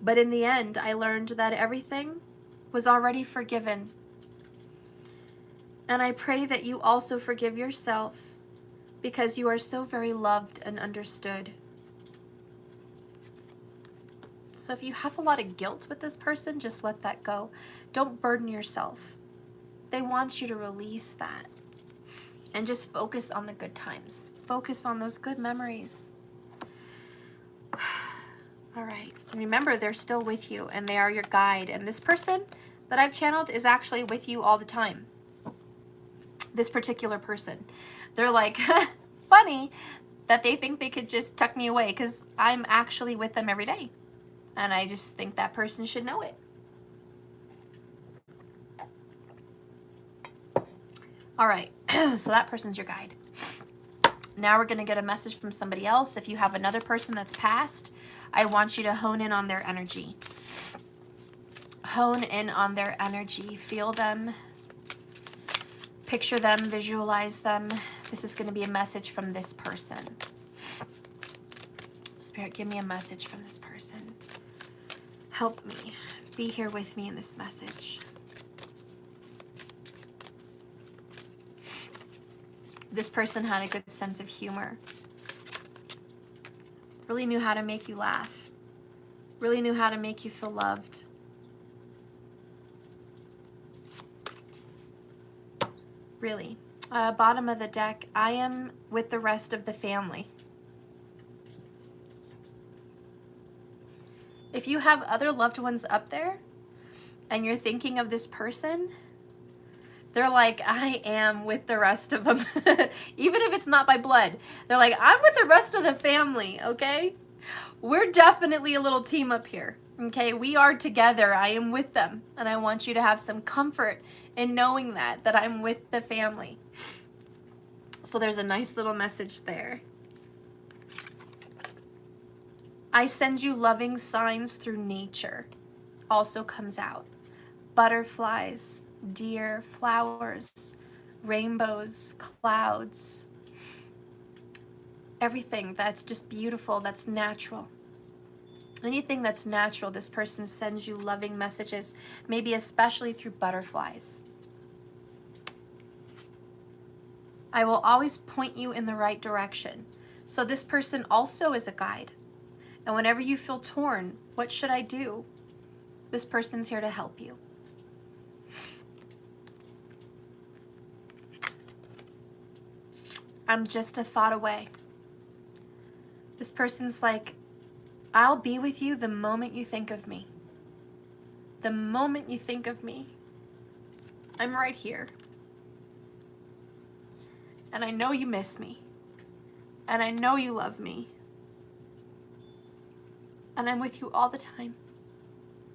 But in the end, I learned that everything was already forgiven. And I pray that you also forgive yourself because you are so very loved and understood. So if you have a lot of guilt with this person, just let that go. Don't burden yourself. They want you to release that and just focus on the good times. Focus on those good memories. All right. Remember, they're still with you and they are your guide. And this person that I've channeled is actually with you all the time. This particular person. They're like, funny that they think they could just tuck me away because I'm actually with them every day. And I just think that person should know it. All right. So that person's your guide. Now we're going to get a message from somebody else. If you have another person that's passed, I want you to hone in on their energy. Hone in on their energy. Feel them. Picture them. Visualize them. This is going to be a message from this person. Spirit, give me a message from this person. Help me. Be here with me in this message. This person had a good sense of humor. Really knew how to make you laugh. Really knew how to make you feel loved. Really. Bottom of the deck, I am with the rest of the family. If you have other loved ones up there and you're thinking of this person, they're like, I am with the rest of them. Even if it's not by blood. They're like, I'm with the rest of the family, okay? We're definitely a little team up here, okay? We are together. I am with them. And I want you to have some comfort in knowing that I'm with the family. So there's a nice little message there. I send you loving signs through nature. Also comes out. Butterflies, deer, flowers, rainbows, clouds, everything that's just beautiful, that's natural. Anything that's natural, this person sends you loving messages, maybe especially through butterflies. I will always point you in the right direction. So this person also is a guide. And whenever you feel torn, what should I do? This person's here to help you. I'm just a thought away. This person's like, I'll be with you the moment you think of me. The moment you think of me, I'm right here. And I know you miss me. And I know you love me. And I'm with you all the time.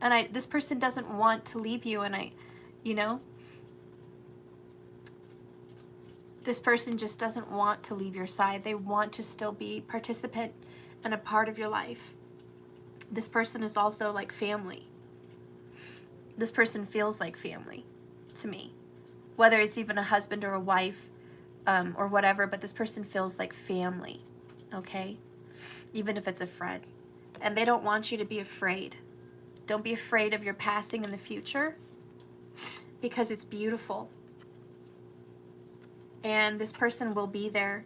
And this person doesn't want to leave you, and this person just doesn't want to leave your side. They want to still be participant and a part of your life. This person is also like family. This person feels like family to me. Whether it's even a husband or a wife or whatever, but this person feels like family, okay? Even if it's a friend. And they don't want you to be afraid. Don't be afraid of your passing in the future, because it's beautiful. And this person will be there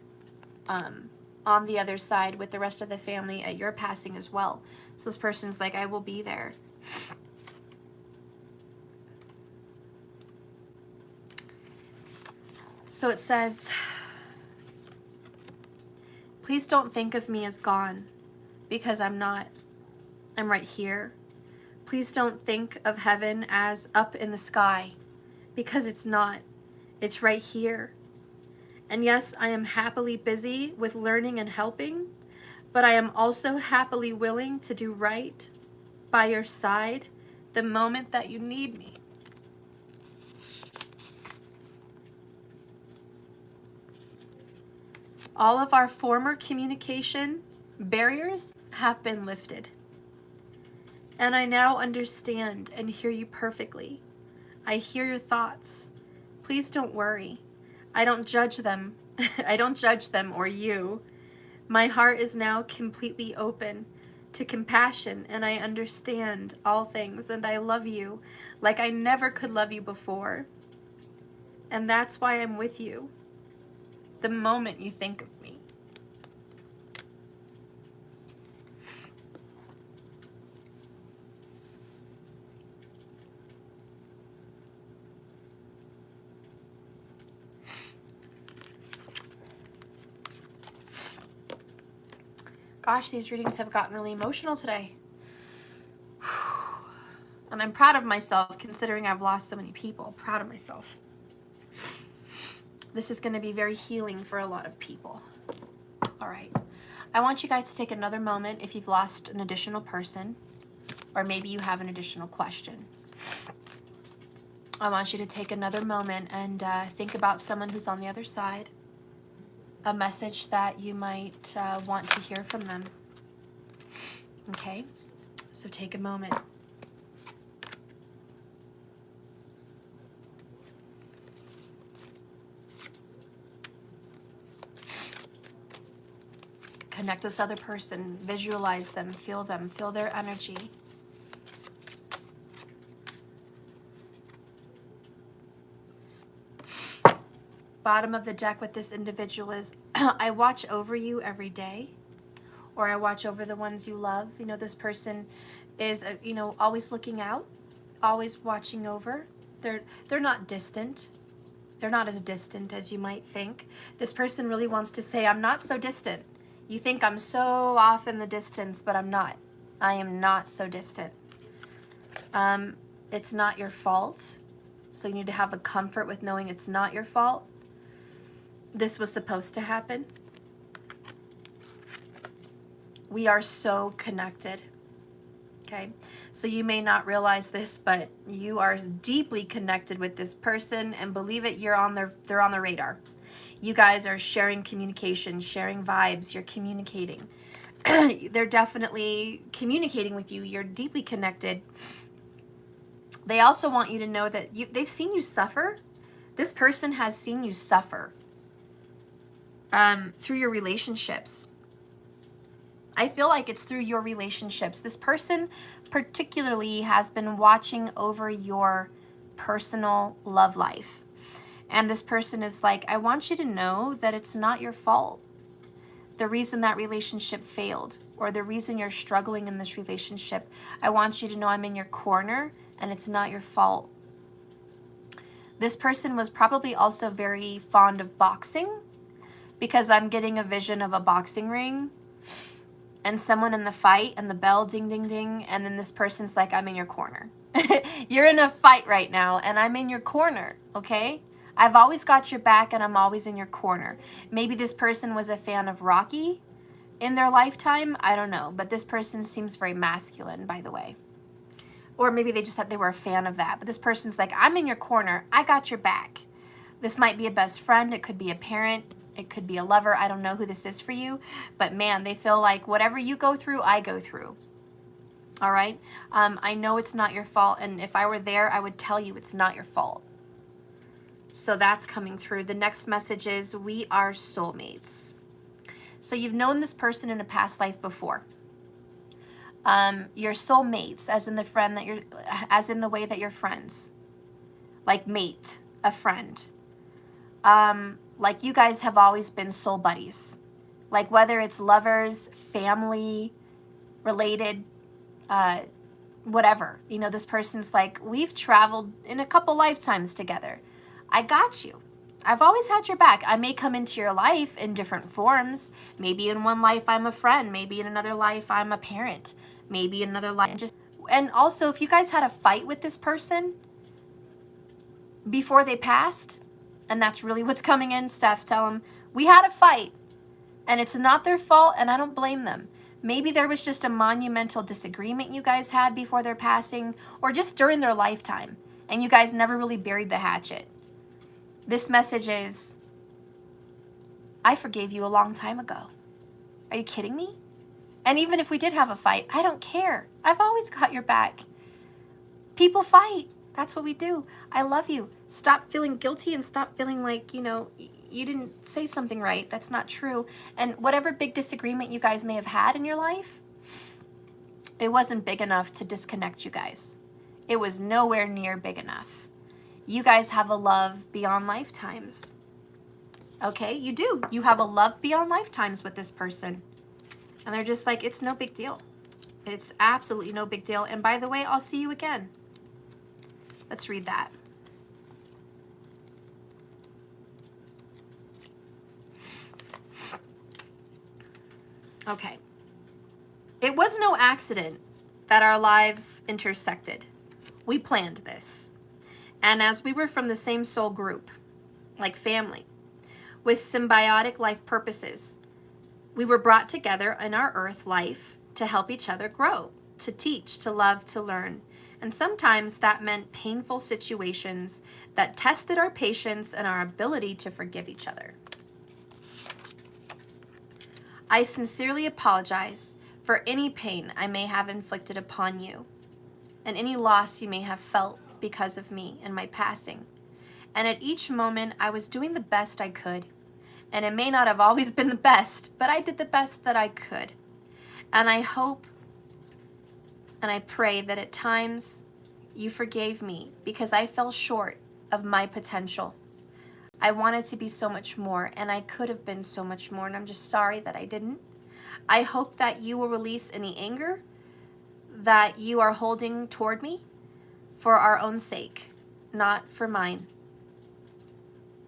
on the other side with the rest of the family at your passing as well. So this person's like, I will be there. So it says, please don't think of me as gone, because I'm not. I'm right here. Please don't think of heaven as up in the sky, because it's not. It's right here. And yes, I am happily busy with learning and helping, but I am also happily willing to do right by your side the moment that you need me. All of our former communication barriers have been lifted. And I now understand and hear you perfectly. I hear your thoughts. Please don't worry. I don't judge them. I don't judge them or you. My heart is now completely open to compassion, and I understand all things, and I love you like I never could love you before. And that's why I'm with you the moment you think of me. Gosh, these readings have gotten really emotional today. And I'm proud of myself, considering I've lost so many people. Proud of myself. This is going to be very healing for a lot of people. All right. I want you guys to take another moment if you've lost an additional person, or maybe you have an additional question. I want you to take another moment and think about someone who's on the other side. a message that you might want to hear from them. Okay, so take a moment. Connect with this other person, visualize them, feel their energy. Bottom of the deck with this individual is, I watch over you every day, or I watch over the ones you love. You know, this person is, you know, always looking out, always watching over. They're not distant. They're not as distant as you might think. This person really wants to say, I'm not so distant. You think I'm so off in the distance, but I'm not. I am not so distant. It's not your fault. So you need to have a comfort with knowing it's not your fault. This was supposed to happen. We are so connected. Okay, so you may not realize this, but you are deeply connected with this person, and believe it, they're on the radar. You guys are sharing communication, sharing vibes, you're communicating. They're definitely communicating with you. You're deeply connected. They also want you to know that they've seen you suffer. This person has seen you suffer through your relationships. I feel like it's through your relationships. This person particularly has been watching over your personal love life. And this person is like, I want you to know that it's not your fault. The reason that relationship failed, or the reason you're struggling in this relationship, I want you to know I'm in your corner and it's not your fault. This person was probably also very fond of boxing, because I'm getting a vision of a boxing ring and someone in the fight and the bell ding, ding, ding. And then this person's like, I'm in your corner. You're in a fight right now and I'm in your corner, okay? I've always got your back and I'm always in your corner. Maybe this person was a fan of Rocky in their lifetime. I don't know. But this person seems very masculine, by the way. Or maybe they just thought they were a fan of that. But this person's like, I'm in your corner. I got your back. This might be a best friend. It could be a parent. It could be a lover. I don't know who this is for you. But man, they feel like whatever you go through, I go through. All right? I know it's not your fault. And if I were there, I would tell you it's not your fault. So that's coming through. The next message is, we are soulmates. So you've known this person in a past life before. You're soulmates, as in the way that you're friends. Like mate, a friend. Like you guys have always been soul buddies. Like whether it's lovers, family, related, whatever. You know, this person's like, we've traveled in a couple lifetimes together. I got you. I've always had your back. I may come into your life in different forms. Maybe in one life I'm a friend. Maybe in another life I'm a parent. Maybe in another life. And also, if you guys had a fight with this person before they passed, and that's really what's coming in, Steph, tell them, we had a fight, and it's not their fault, and I don't blame them. Maybe there was just a monumental disagreement you guys had before their passing, or just during their lifetime, and you guys never really buried the hatchet. This message is, I forgave you a long time ago. Are you kidding me? And even if we did have a fight, I don't care. I've always got your back. People fight. That's what we do. I love you. Stop feeling guilty and stop feeling like, you know, you didn't say something right. That's not true. And whatever big disagreement you guys may have had in your life, it wasn't big enough to disconnect you guys. It was nowhere near big enough. You guys have a love beyond lifetimes. Okay, you do. You have a love beyond lifetimes with this person. And they're just like, it's no big deal. It's absolutely no big deal. And by the way, I'll see you again. Let's read that. Okay. It was no accident that our lives intersected. We planned this. And as we were from the same soul group, like family, with symbiotic life purposes, we were brought together in our earth life to help each other grow, to teach, to love, to learn. And sometimes that meant painful situations that tested our patience and our ability to forgive each other. I sincerely apologize for any pain I may have inflicted upon you and any loss you may have felt because of me and my passing. And at each moment, I was doing the best I could. And it may not have always been the best, but I did the best that I could. And I hope and I pray that at times you forgave me because I fell short of my potential. I wanted to be so much more, and I could have been so much more, and I'm just sorry that I didn't. I hope that you will release any anger that you are holding toward me for our own sake, not for mine.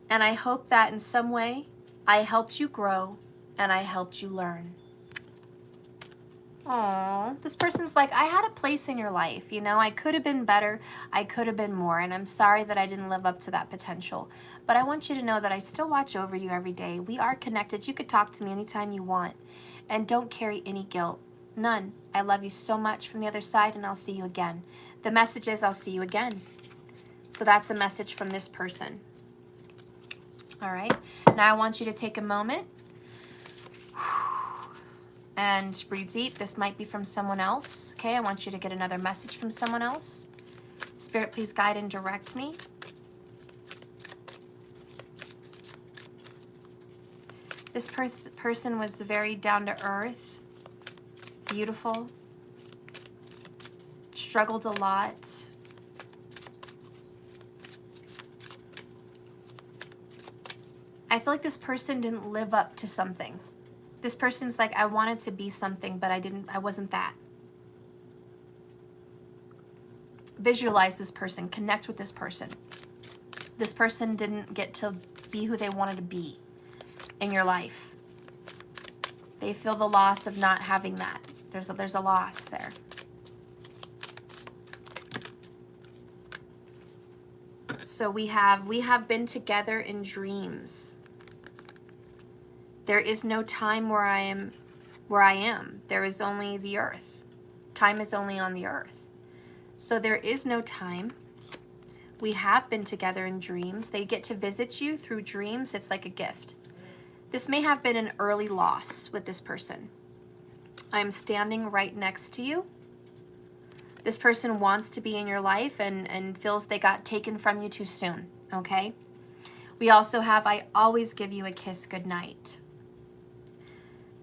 And I hope that in some way I helped you grow and I helped you learn. Aww, this person's like, I had a place in your life, you know, I could have been better, I could have been more, and I'm sorry that I didn't live up to that potential. But I want you to know that I still watch over you every day. We are connected. You could talk to me anytime you want. And don't carry any guilt. None. I love you so much from the other side, and I'll see you again. The message is, I'll see you again. So that's a message from this person. All right. Now I want you to take a moment and breathe deep. This might be from someone else. Okay, I want you to get another message from someone else. Spirit, please guide and direct me. This person was very down to earth, beautiful, struggled a lot. I feel like this person didn't live up to something. This person's like, I wanted to be something, but I wasn't that. Visualize this person, connect with this person. This person didn't get to be who they wanted to be in your life. They feel the loss of not having that. There's a loss there. So we have been together in dreams. There is no time where I am. There is only the earth. Time is only on the earth. So there is no time. We have been together in dreams. They get to visit you through dreams. It's like a gift. This may have been an early loss with this person. I'm standing right next to you. This person wants to be in your life and feels they got taken from you too soon, okay? We also have, I always give you a kiss goodnight.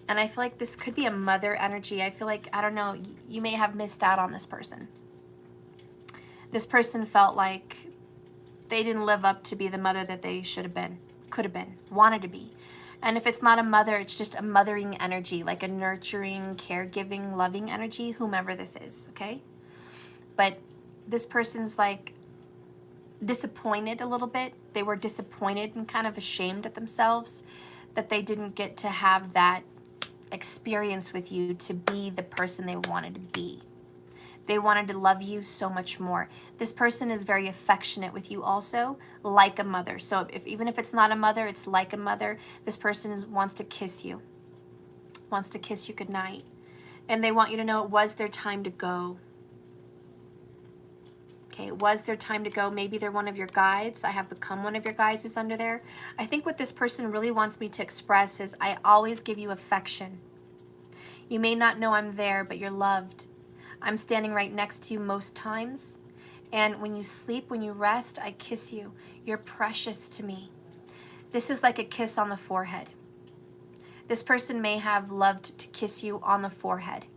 And I feel like this could be a mother energy. I feel like, I don't know, you may have missed out on this person. This person felt like they didn't live up to be the mother that they should have been, could have been, wanted to be. And if it's not a mother, it's just a mothering energy, like a nurturing, caregiving, loving energy, whomever this is, okay? But this person's like disappointed a little bit. They were disappointed and kind of ashamed at themselves that they didn't get to have that experience with you to be the person they wanted to be. They wanted to love you so much more. This person is very affectionate with you also, like a mother. So even if it's not a mother, it's like a mother. This person wants to kiss you, wants to kiss you goodnight. And they want you to know it was their time to go. Okay, it was their time to go. Maybe they're one of your guides. I have become one of your guides is under there. I think what this person really wants me to express is I always give you affection. You may not know I'm there, but you're loved. I'm standing right next to you most times. And when you sleep, when you rest, I kiss you. You're precious to me. This is like a kiss on the forehead. This person may have loved to kiss you on the forehead.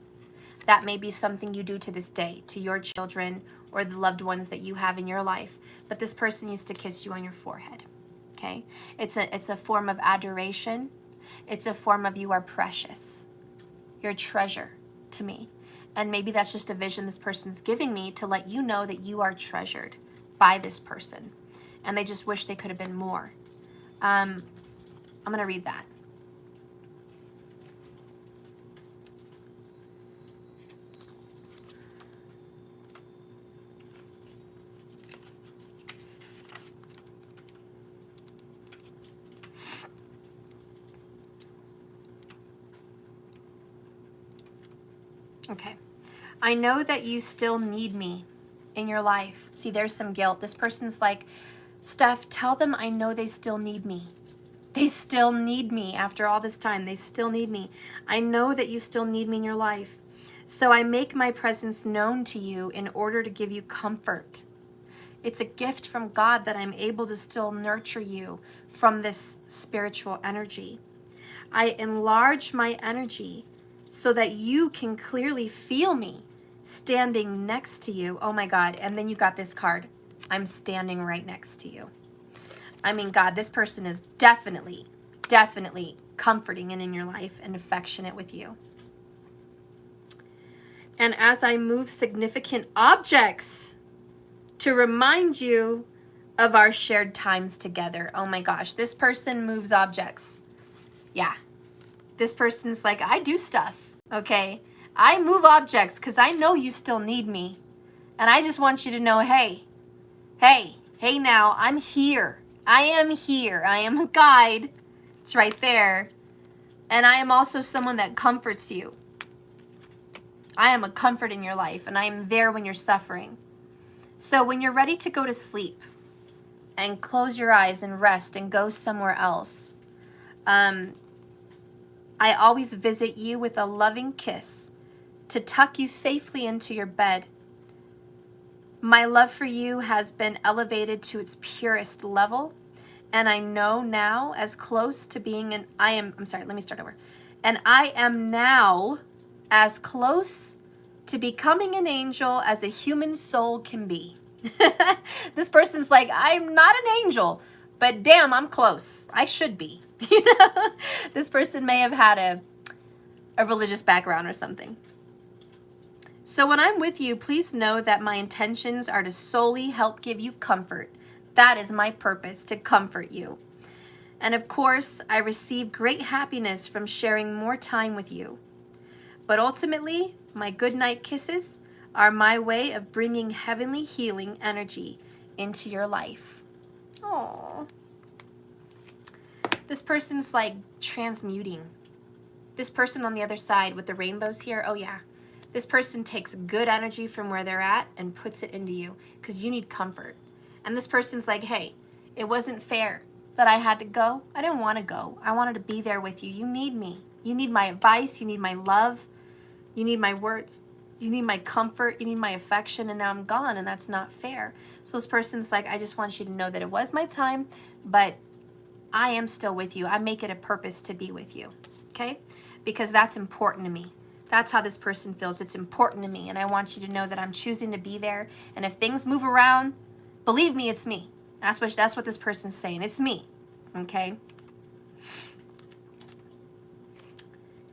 That may be something you do to this day, to your children or the loved ones that you have in your life. But this person used to kiss you on your forehead, okay? It's a form of adoration. It's a form of you are precious. You're a treasure to me. And maybe that's just a vision this person's giving me to let you know that you are treasured by this person. And they just wish they could have been more. I'm going to read that. Okay. I know that you still need me in your life. See, there's some guilt. This person's like, Steph, tell them I know they still need me. They still need me after all this time. They still need me. I know that you still need me in your life. So I make my presence known to you in order to give you comfort. It's a gift from God that I'm able to still nurture you from this spiritual energy. I enlarge my energy so that you can clearly feel me standing next to you. Oh my God. And then you got this card. I'm standing right next to you. I mean, God, this person is definitely comforting and in your life and affectionate with you. And as I move significant objects to remind you of our shared times together. Oh my gosh, this person moves objects. Yeah, this person's like, I do stuff, okay? I move objects because I know you still need me. And I just want you to know, hey now, I'm here. I am here. I am a guide. It's right there. And I am also someone that comforts you. I am a comfort in your life, and I am there when you're suffering. So when you're ready to go to sleep and close your eyes and rest and go somewhere else, I always visit you with a loving kiss to tuck you safely into your bed. My love for you has been elevated to its purest level, and I know now as close to being an, And I am now as close to becoming an angel as a human soul can be. This person's like, I'm not an angel, but damn, I'm close. I should be. You know, this person may have had a religious background or something. So when I'm with you, please know that my intentions are to solely help give you comfort. That is my purpose, to comfort you. And of course, I receive great happiness from sharing more time with you. But ultimately, my goodnight kisses are my way of bringing heavenly healing energy into your life. Aww. This person's like transmuting. This person on the other side with the rainbows here, oh yeah. This person takes good energy from where they're at and puts it into you because you need comfort. And this person's like, hey, it wasn't fair that I had to go. I didn't want to go. I wanted to be there with you. You need me. You need my advice. You need my love. You need my words. You need my comfort. You need my affection. And now I'm gone, and that's not fair. So this person's like, I just want you to know that it was my time, but I am still with you. I make it a purpose to be with you, okay? Because that's important to me. That's how this person feels. It's important to me, and I want you to know that I'm choosing to be there. And if things move around, believe me, it's me. That's what this person's saying. It's me, okay?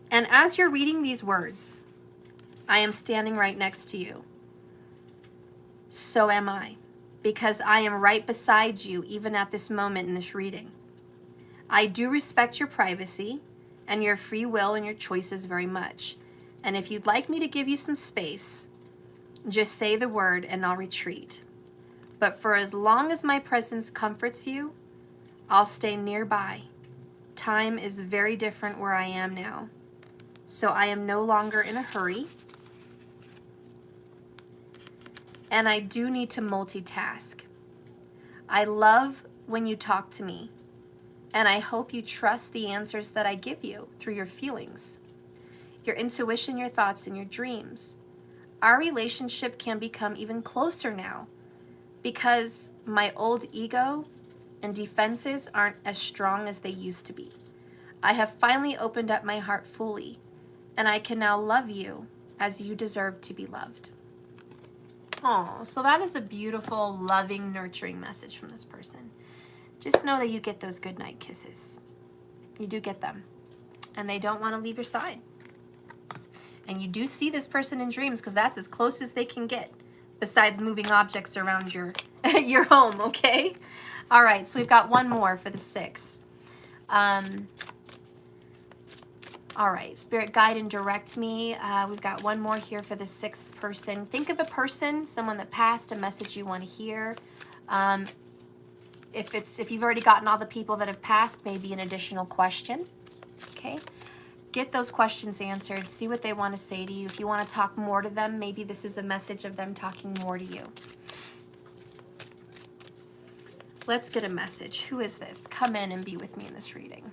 And as you're reading these words, I am standing right next to you. So am I, because I am right beside you even at this moment in this reading. I do respect your privacy and your free will and your choices very much. And if you'd like me to give you some space, just say the word and I'll retreat. But for as long as my presence comforts you, I'll stay nearby. Time is very different where I am now. So I am no longer in a hurry. And I do need to multitask. I love when you talk to me. And I hope you trust the answers that I give you through your feelings, your intuition, your thoughts, and your dreams. Our relationship can become even closer now because my old ego and defenses aren't as strong as they used to be. I have finally opened up my heart fully, and I can now love you as you deserve to be loved. Oh, so that is a beautiful, loving, nurturing message from this person. Just know that you get those goodnight kisses. You do get them. And they don't want to leave your side. And you do see this person in dreams because that's as close as they can get besides moving objects around your your home, okay? All right, so we've got one more for the 6. All right, Spirit, guide and direct me. We've got one more here for the 6th person. Think of a person, someone that passed, a message you want to hear. If you've already gotten all the people that have passed, maybe an additional question, okay? Get those questions answered. See what they want to say to you. If you want to talk more to them, maybe this is a message of them talking more to you. Let's get a message. Who is this? Come in and be with me in this reading.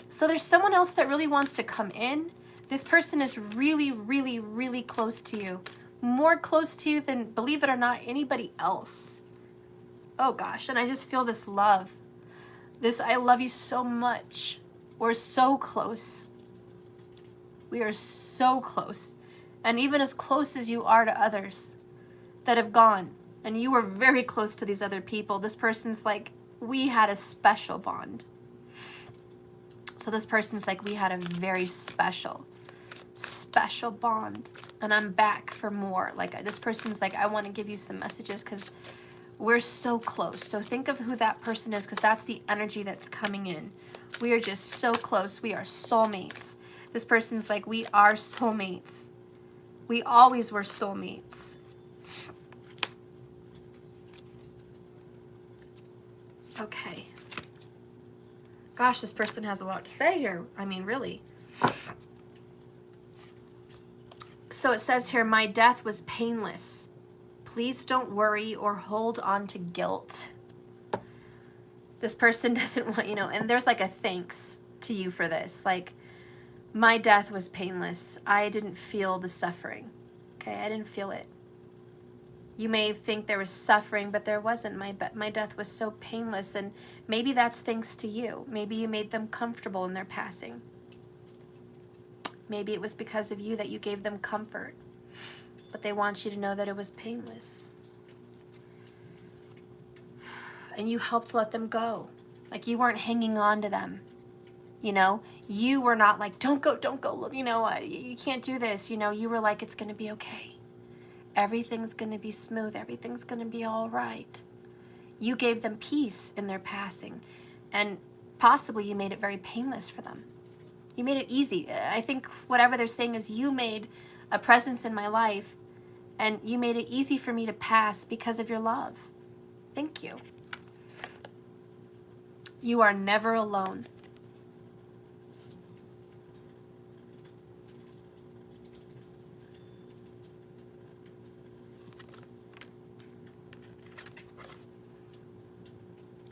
So there's someone else that really wants to come in. This person is really, really, really close to you. More close to you than, believe it or not, anybody else. Oh gosh, and I just feel this love. This, I love you so much. We're so close. We are so close. And even as close as you are to others that have gone, and you were very close to these other people, this person's like, we had a special bond. So this person's like, we had a very special bond, and I'm back for more. Like, this person's like, I want to give you some messages because we're so close. So think of who that person is, because that's the energy that's coming in. We are just so close. We are soulmates. This person's like, we are soulmates. We always were soulmates. Okay. Gosh, this person has a lot to say here. I mean, really. So it says here, my death was painless. Please don't worry or hold on to guilt. This person doesn't want, you know, and there's like a thanks to you for this. Like, my death was painless. I didn't feel the suffering. Okay, I didn't feel it. You may think there was suffering, but there wasn't. My death was so painless, and maybe that's thanks to you. Maybe you made them comfortable in their passing. Maybe it was because of you that you gave them comfort, but they want you to know that it was painless. And you helped let them go. Like, you weren't hanging on to them. You know, you were not like, don't go, look, you know, you can't do this. You know, you were like, it's going to be okay. Everything's going to be smooth. Everything's going to be all right. You gave them peace in their passing, and possibly you made it very painless for them. You made it easy. I think whatever they're saying is, you made a presence in my life, and you made it easy for me to pass because of your love. Thank you. You are never alone.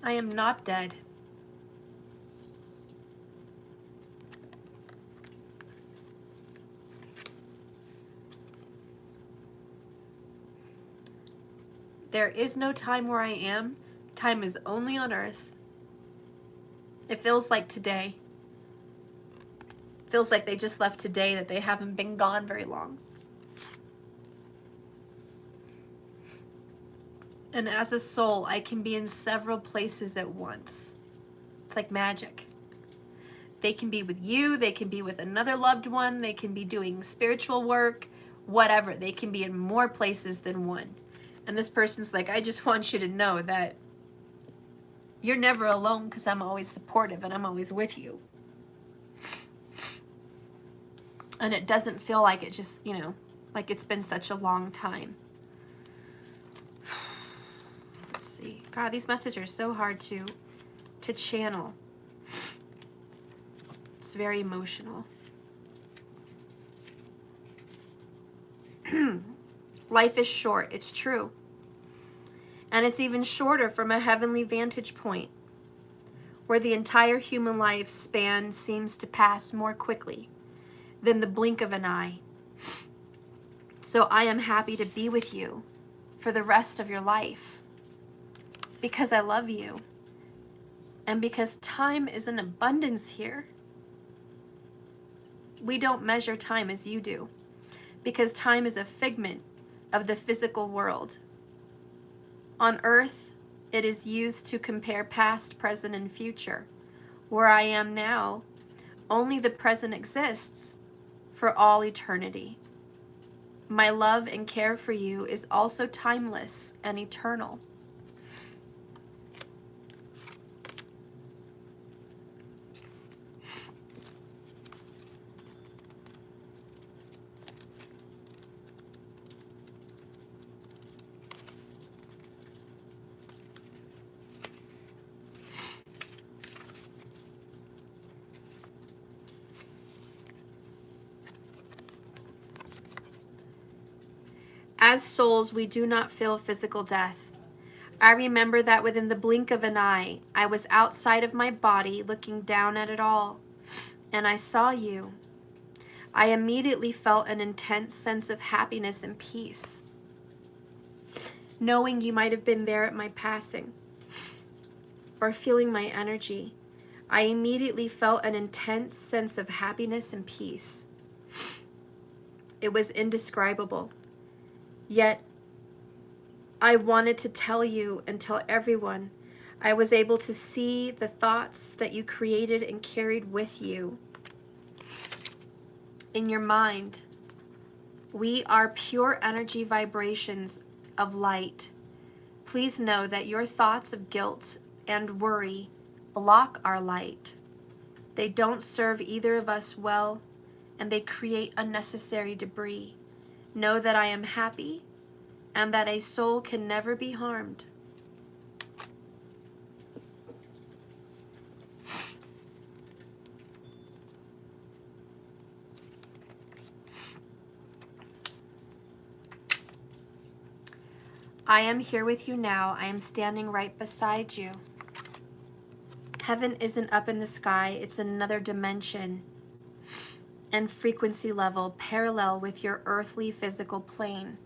I am not dead. There is no time where I am. Time is only on earth. It feels like today. It feels like they just left today, that they haven't been gone very long. And as a soul, I can be in several places at once. It's like magic. They can be with you, they can be with another loved one, they can be doing spiritual work, whatever. They can be in more places than one. And this person's like, I just want you to know that you're never alone, because I'm always supportive and I'm always with you. And it doesn't feel like it just, you know, like it's been such a long time. Let's see. God, these messages are so hard to channel. It's very emotional. Life is short. It's true. And it's even shorter from a heavenly vantage point, where the entire human life span seems to pass more quickly than the blink of an eye. So I am happy to be with you for the rest of your life, because I love you, and because time is in abundance here. We don't measure time as you do, because time is a figment of the physical world. On earth, it is used to compare past, present, and future. Where I am now, only the present exists for all eternity. My love and care for you is also timeless and eternal. As souls, we do not feel physical death. I remember that within the blink of an eye, I was outside of my body looking down at it all, and I saw you. I immediately felt an intense sense of happiness and peace, knowing you might have been there at my passing, or feeling my energy. I immediately felt an intense sense of happiness and peace. It was indescribable. Yet, I wanted to tell you and tell everyone I was able to see the thoughts that you created and carried with you in your mind. We are pure energy vibrations of light. Please know that your thoughts of guilt and worry block our light. They don't serve either of us well, and they create unnecessary debris. Know that I am happy and that a soul can never be harmed. I am here with you now. I am standing right beside you. Heaven isn't up in the sky. It's another dimension and frequency level parallel with your earthly physical plane.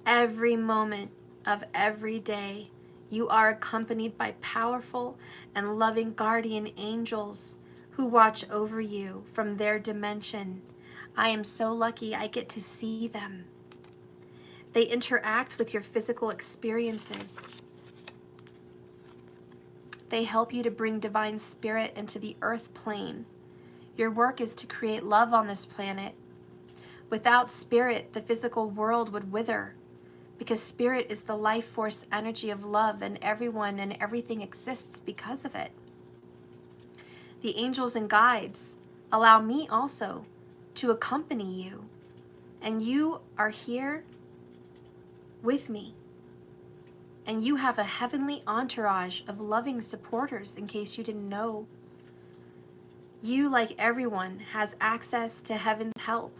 Every moment of every day, you are accompanied by powerful and loving guardian angels who watch over you from their dimension. I am so lucky I get to see them. They interact with your physical experiences. They help you to bring divine spirit into the earth plane. Your work is to create love on this planet. Without spirit, the physical world would wither, because spirit is the life force energy of love, and everyone and everything exists because of it. The angels and guides allow me also to accompany you, and you are here with me. And you have a heavenly entourage of loving supporters, in case you didn't know. You, like everyone, has access to heaven's help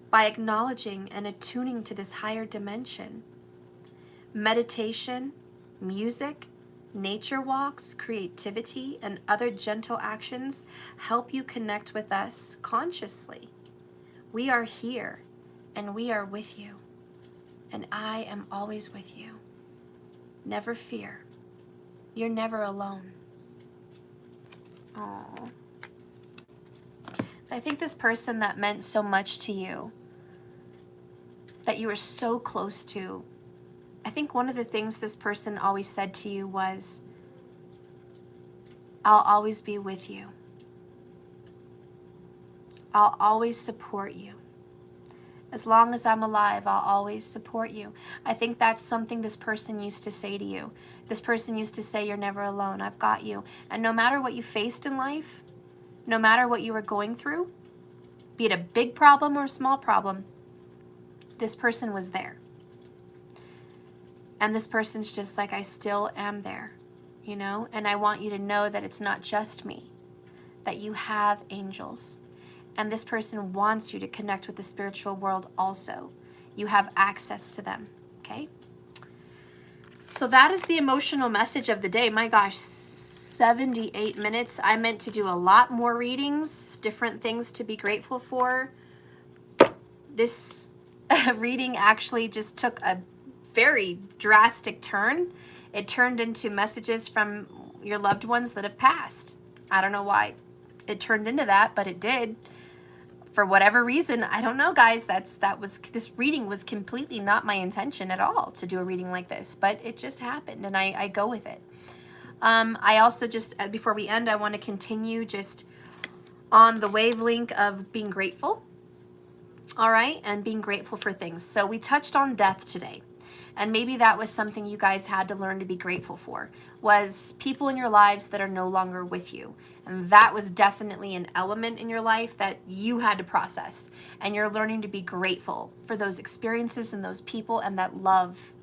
by acknowledging and attuning to this higher dimension. Meditation, music, nature walks, creativity, and other gentle actions help you connect with us consciously. We are here, and we are with you, and I am always with you. Never fear. You're never alone. Aww. I think this person that meant so much to you, that you were so close to, I think one of the things this person always said to you was, I'll always be with you. I'll always support you. As long as I'm alive, I'll always support you. I think that's something this person used to say to you. This person used to say, you're never alone. I've got you. And no matter what you faced in life, no matter what you were going through, be it a big problem or a small problem, this person was there. And this person's just like, I still am there, you know? And I want you to know that it's not just me, that you have angels. And this person wants you to connect with the spiritual world also. You have access to them, okay? So that is the emotional message of the day. My gosh, 78 minutes. I meant to do a lot more readings, different things to be grateful for. This reading actually just took a very drastic turn. It turned into messages from your loved ones that have passed. I don't know why it turned into that, but it did. For whatever reason, I don't know, guys. This reading was completely not my intention at all to do a reading like this, but it just happened, and I go with it. I also just, before we end, I want to continue just on the wavelength of being grateful, all right, and being grateful for things. So we touched on death today, and maybe that was something you guys had to learn to be grateful for, was people in your lives that are no longer with you. And that was definitely an element in your life that you had to process. And you're learning to be grateful for those experiences and those people and that love.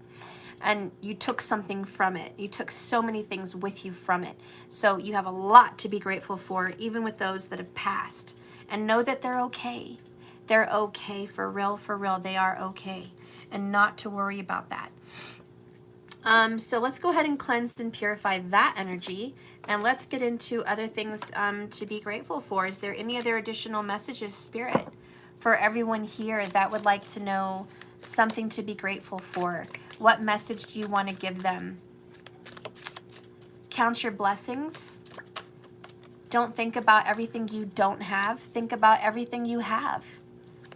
And you took something from it. You took so many things with you from it. So you have a lot to be grateful for, even with those that have passed. And know that they're okay. They're okay, for real, they are okay. and not to worry about that. So let's go ahead and cleanse and purify that energy, and let's get into other things to be grateful for. Is there any other additional messages, Spirit, for everyone here that would like to know something to be grateful for? What message do you want to give them? Count your blessings. Don't think about everything you don't have. Think about everything you have.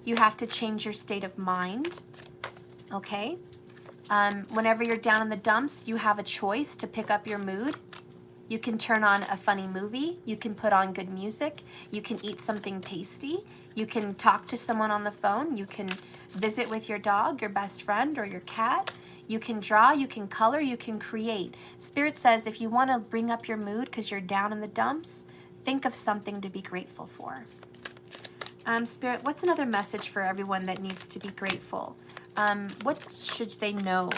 You have to change your state of mind, okay? Whenever you're down in the dumps, you have a choice to pick up your mood. You can turn on a funny movie. You can put on good music. You can eat something tasty. You can talk to someone on the phone. You can visit with your dog, your best friend, or your cat. You can draw, you can color, you can create. Spirit says if you want to bring up your mood because you're down in the dumps, think of something to be grateful for. Spirit, what's another message for everyone that needs to be grateful? What should they know?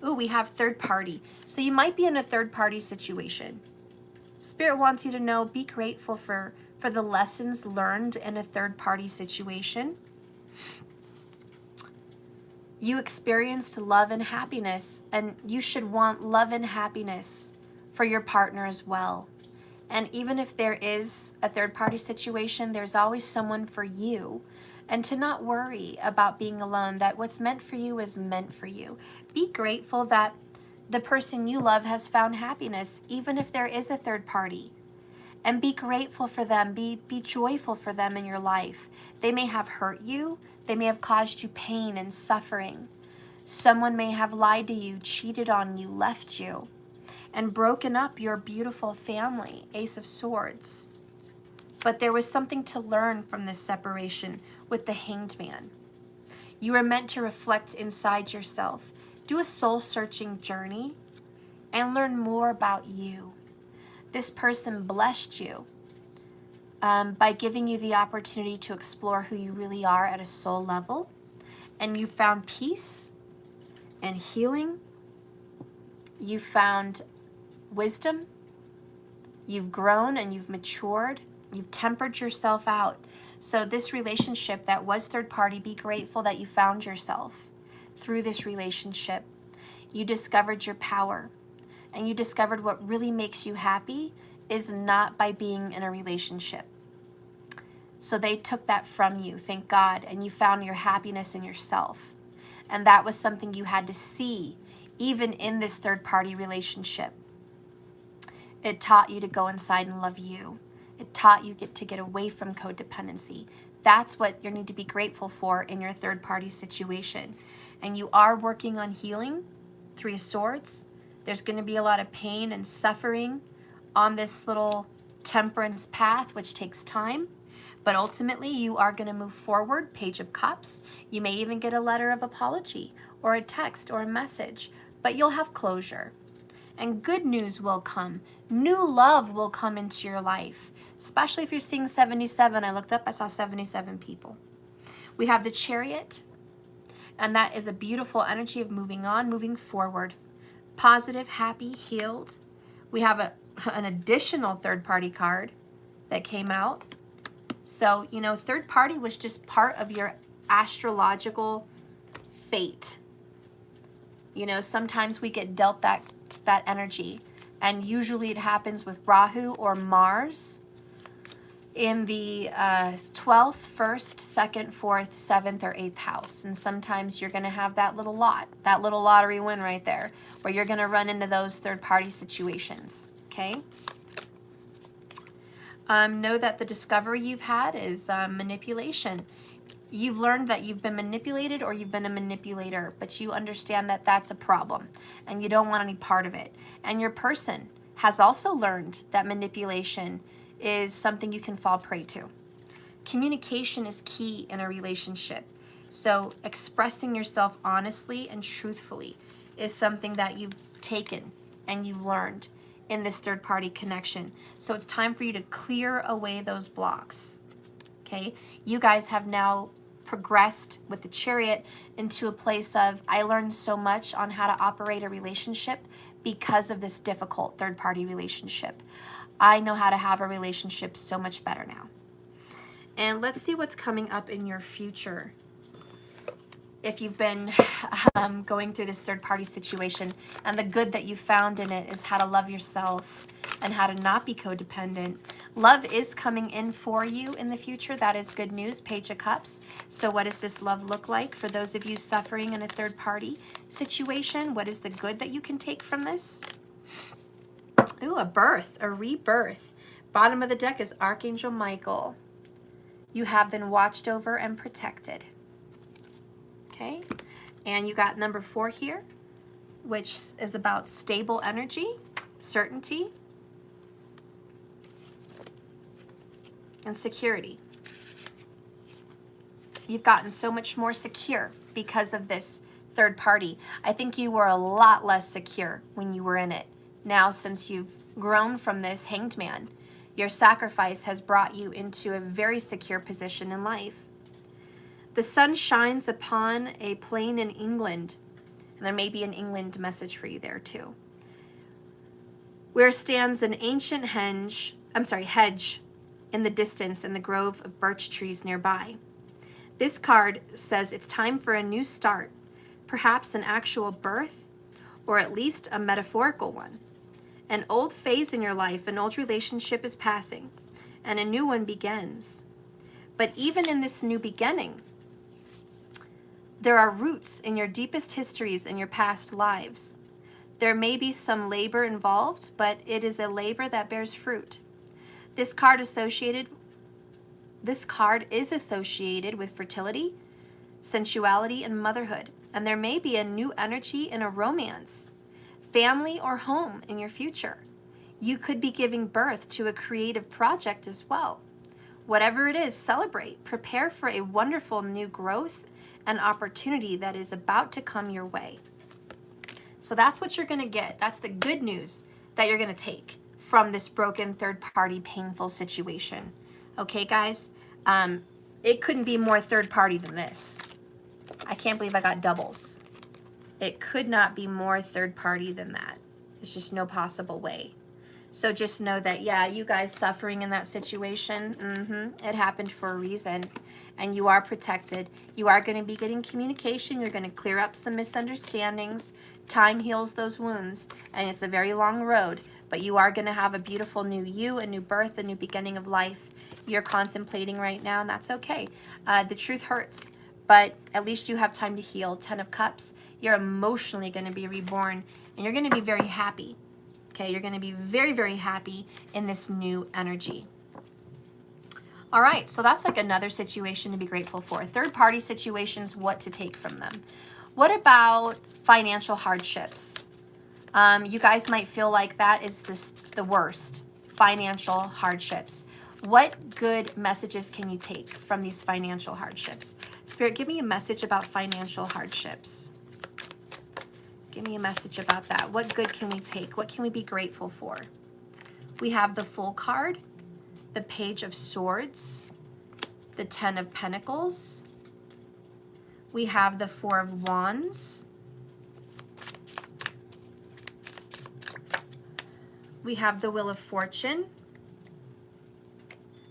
Ooh, we have third party. So you might be in a third party situation. Spirit wants you to know, be grateful for the lessons learned in a third party situation. You experienced love and happiness, and you should want love and happiness for your partner as well. And even if there is a third party situation, there's always someone for you. And to not worry about being alone, that what's meant for you is meant for you. Be grateful that the person you love has found happiness, even if there is a third party. And be grateful for them. Be joyful for them in your life. They may have hurt you. They may have caused you pain and suffering. Someone may have lied to you, cheated on you, left you, and broken up your beautiful family, Ace of Swords. But there was something to learn from this separation with the Hanged Man. You are meant to reflect inside yourself, do a soul-searching journey, and learn more about you. This person blessed you by giving you the opportunity to explore who you really are at a soul level, and you found peace and healing. You found wisdom. You've grown and you've matured. You've tempered yourself out. So this relationship that was third party, be grateful that you found yourself through this relationship. You discovered your power, and you discovered what really makes you happy is not by being in a relationship. So they took that from you, thank God, and you found your happiness in yourself. And that was something you had to see, even in this third-party relationship. It taught you to go inside and love you. It taught you to get away from codependency. That's what you need to be grateful for in your third-party situation. And you are working on healing, Three of Swords. There's going to be a lot of pain and suffering on this little temperance path, which takes time. But ultimately, you are going to move forward, Page of Cups. You may even get a letter of apology or a text or a message, but you'll have closure. And good news will come. New love will come into your life, especially if you're seeing 77. I looked up, I saw 77 people. We have the Chariot, and that is a beautiful energy of moving on, moving forward. Positive, happy, healed. We have an additional third-party card that came out. So, you know, third party was just part of your astrological fate. You know, sometimes we get dealt that energy, and usually it happens with Rahu or Mars in the 12th, 1st, 2nd, 4th, 7th, or 8th house. And sometimes you're going to have that little lottery win right there, where you're going to run into those third-party situations, okay? Know that the discovery you've had is manipulation. You've learned that you've been manipulated or you've been a manipulator, but you understand that that's a problem and you don't want any part of it. And your person has also learned that manipulation is something you can fall prey to. Communication is key in a relationship. So expressing yourself honestly and truthfully is something that you've taken and you've learned in this third-party connection. So it's time for you to clear away those blocks, okay? You guys have now progressed with the Chariot into a place of, I learned so much on how to operate a relationship because of this difficult third-party relationship. I know how to have a relationship so much better now. And let's see what's coming up in your future. if you've been going through this third-party situation, and the good that you found in it is how to love yourself and how to not be codependent. Love is coming in for you in the future. That is good news. Page of Cups. So what does this love look like for those of you suffering in a third-party situation? What is the good that you can take from this? Ooh, a birth, a rebirth. Bottom of the deck is Archangel Michael. You have been watched over and protected. Okay, and you got number 4 here, which is about stable energy, certainty, and security. You've gotten so much more secure because of this third party. I think you were a lot less secure when you were in it. Now, since you've grown from this Hanged Man, your sacrifice has brought you into a very secure position in life. The sun shines upon a plain in England, and there may be an England message for you there too, where stands an ancient hedge in the distance in the grove of birch trees nearby. This card says it's time for a new start, perhaps an actual birth, or at least a metaphorical one. An old phase in your life, an old relationship is passing, and a new one begins. But even in this new beginning, there are roots in your deepest histories in your past lives. There may be some labor involved, but it is a labor that bears fruit. This card is associated with fertility, sensuality, and motherhood. And there may be a new energy in a romance, family, or home in your future. You could be giving birth to a creative project as well. Whatever it is, celebrate. Prepare for a wonderful new growth and opportunity that is about to come your way. So that's what you're going to get. That's the good news that you're going to take from this broken third-party painful situation. Okay, guys? It couldn't be more third-party than this. I can't believe I got doubles. It could not be more third-party than that. There's just no possible way. So just know that, yeah, you guys suffering in that situation, it happened for a reason. And you are protected. You are going to be getting communication. You're going to clear up some misunderstandings. Time heals those wounds. And it's a very long road. But you are going to have a beautiful new you, a new birth, a new beginning of life. You're contemplating right now, and that's okay. The truth hurts, but at least you have time to heal. 10 of Cups. You're emotionally going to be reborn, and you're going to be very happy. Okay, you're going to be very, very happy in this new energy. All right, so that's like another situation to be grateful for. Third-party situations, what to take from them. What about financial hardships? You guys might feel like that is the worst, financial hardships. What good messages can you take from these financial hardships? Spirit, give me a message about financial hardships. Give me a message about that. What good can we take? What can we be grateful for? We have the Fool card, the Page of Swords, the 10 of Pentacles. We have the 4 of Wands. We have the Wheel of Fortune.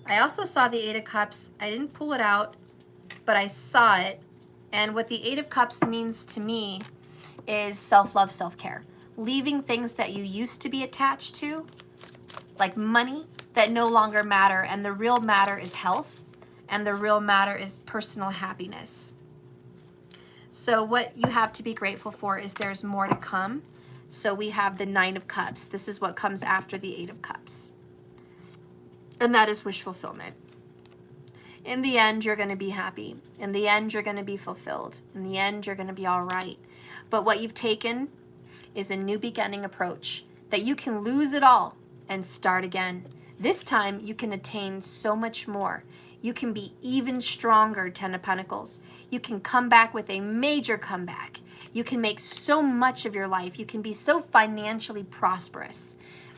I also saw the 8 of Cups. I didn't pull it out, but I saw it. And what the 8 of Cups means to me is self-love, self-care. Leaving things that you used to be attached to, like money, that no longer matter. And the real matter is health. And the real matter is personal happiness. So what you have to be grateful for is there's more to come. So we have the 9 of Cups. This is what comes after the 8 of Cups. And that is wish fulfillment. In the end, you're going to be happy. In the end, you're going to be fulfilled. In the end, you're going to be all right. But what you've taken is a new beginning approach that you can lose it all and start again. This time, you can attain so much more. You can be even stronger, 10 of Pentacles. You can come back with a major comeback. You can make so much of your life. You can be so financially prosperous.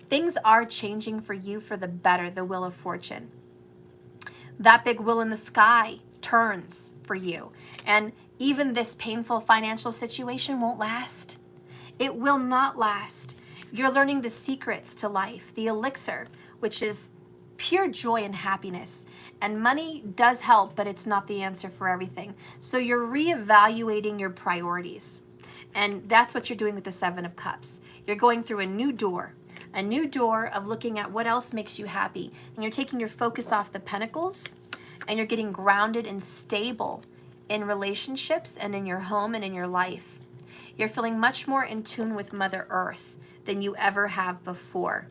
Things are changing for you for the better, the Wheel of Fortune. That big wheel in the sky turns for you. And even this painful financial situation won't last. It will not last. You're learning the secrets to life, the elixir, which is pure joy and happiness. And money does help, but it's not the answer for everything. So you're reevaluating your priorities. And that's what you're doing with the Seven of Cups. You're going through a new door of looking at what else makes you happy. And you're taking your focus off the Pentacles, and you're getting grounded and stable in relationships and in your home and in your life. You're feeling much more in tune with Mother Earth than you ever have before.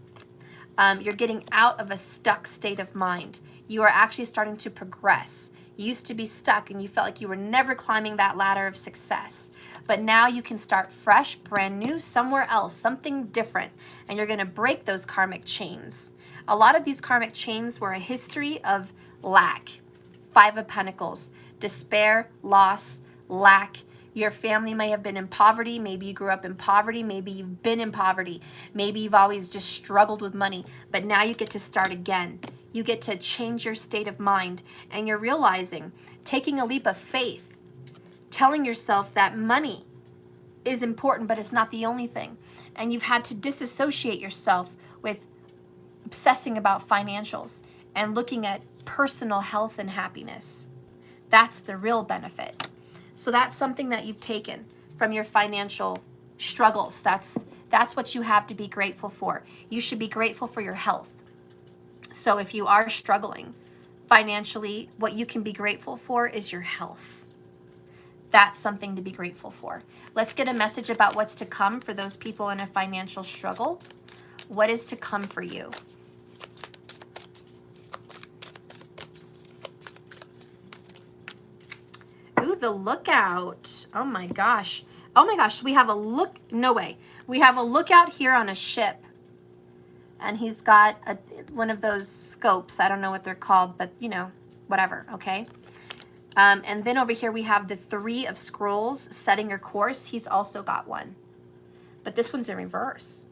You're getting out of a stuck state of mind. You are actually starting to progress. You used to be stuck and you felt like you were never climbing that ladder of success. But now you can start fresh, brand new, somewhere else, something different. And you're going to break those karmic chains. A lot of these karmic chains were a history of lack. Five of Pentacles, despair, loss, lack. Your family may have been in poverty. Maybe you grew up in poverty. Maybe you've been in poverty. Maybe you've always just struggled with money. But now you get to start again. You get to change your state of mind. And you're realizing, taking a leap of faith, telling yourself that money is important, but it's not the only thing. And you've had to disassociate yourself with obsessing about financials and looking at personal health and happiness. That's the real benefit. So that's something that you've taken from your financial struggles. That's what you have to be grateful for. You should be grateful for your health. So if you are struggling financially, what you can be grateful for is your health. That's something to be grateful for. Let's get a message about what's to come for those people in a financial struggle. What is to come for you? Ooh, the Lookout. Oh my gosh. Oh my gosh, we have a look, no way. We have a lookout here on a ship. And he's got one of those scopes. I don't know what they're called, but you know, whatever, okay? And then over here we have the Three of Scrolls, setting your course. He's also got one. But this one's in reverse.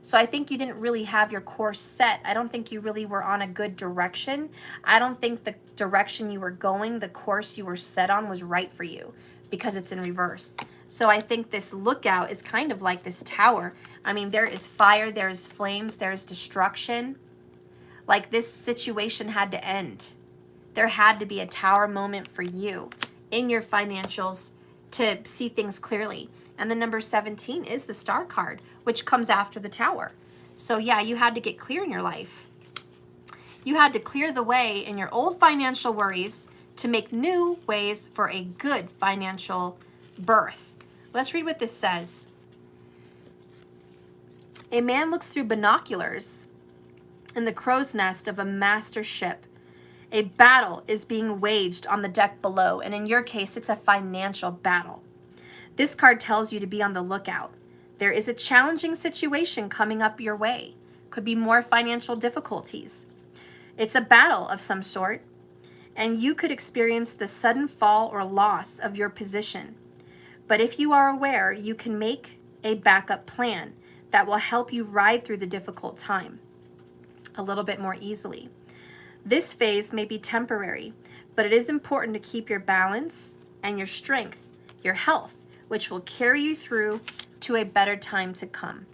So I think you didn't really have your course set. I don't think you really were on a good direction. I don't think the direction you were going, the course you were set on was right for you because it's in reverse. So I think this lookout is kind of like this tower. I mean, there is fire, there's flames, there's destruction. Like this situation had to end. There had to be a tower moment for you in your financials to see things clearly. And the number 17 is the Star card, which comes after the Tower. So yeah, you had to get clear in your life. You had to clear the way in your old financial worries to make new ways for a good financial birth. Let's read what this says. A man looks through binoculars in the crow's nest of a master ship. A battle is being waged on the deck below, and in your case, it's a financial battle. This card tells you to be on the lookout. There is a challenging situation coming up your way. Could be more financial difficulties. It's a battle of some sort, and you could experience the sudden fall or loss of your position. But if you are aware, you can make a backup plan that will help you ride through the difficult time a little bit more easily. This phase may be temporary, but it is important to keep your balance and your strength, your health, which will carry you through to a better time to come.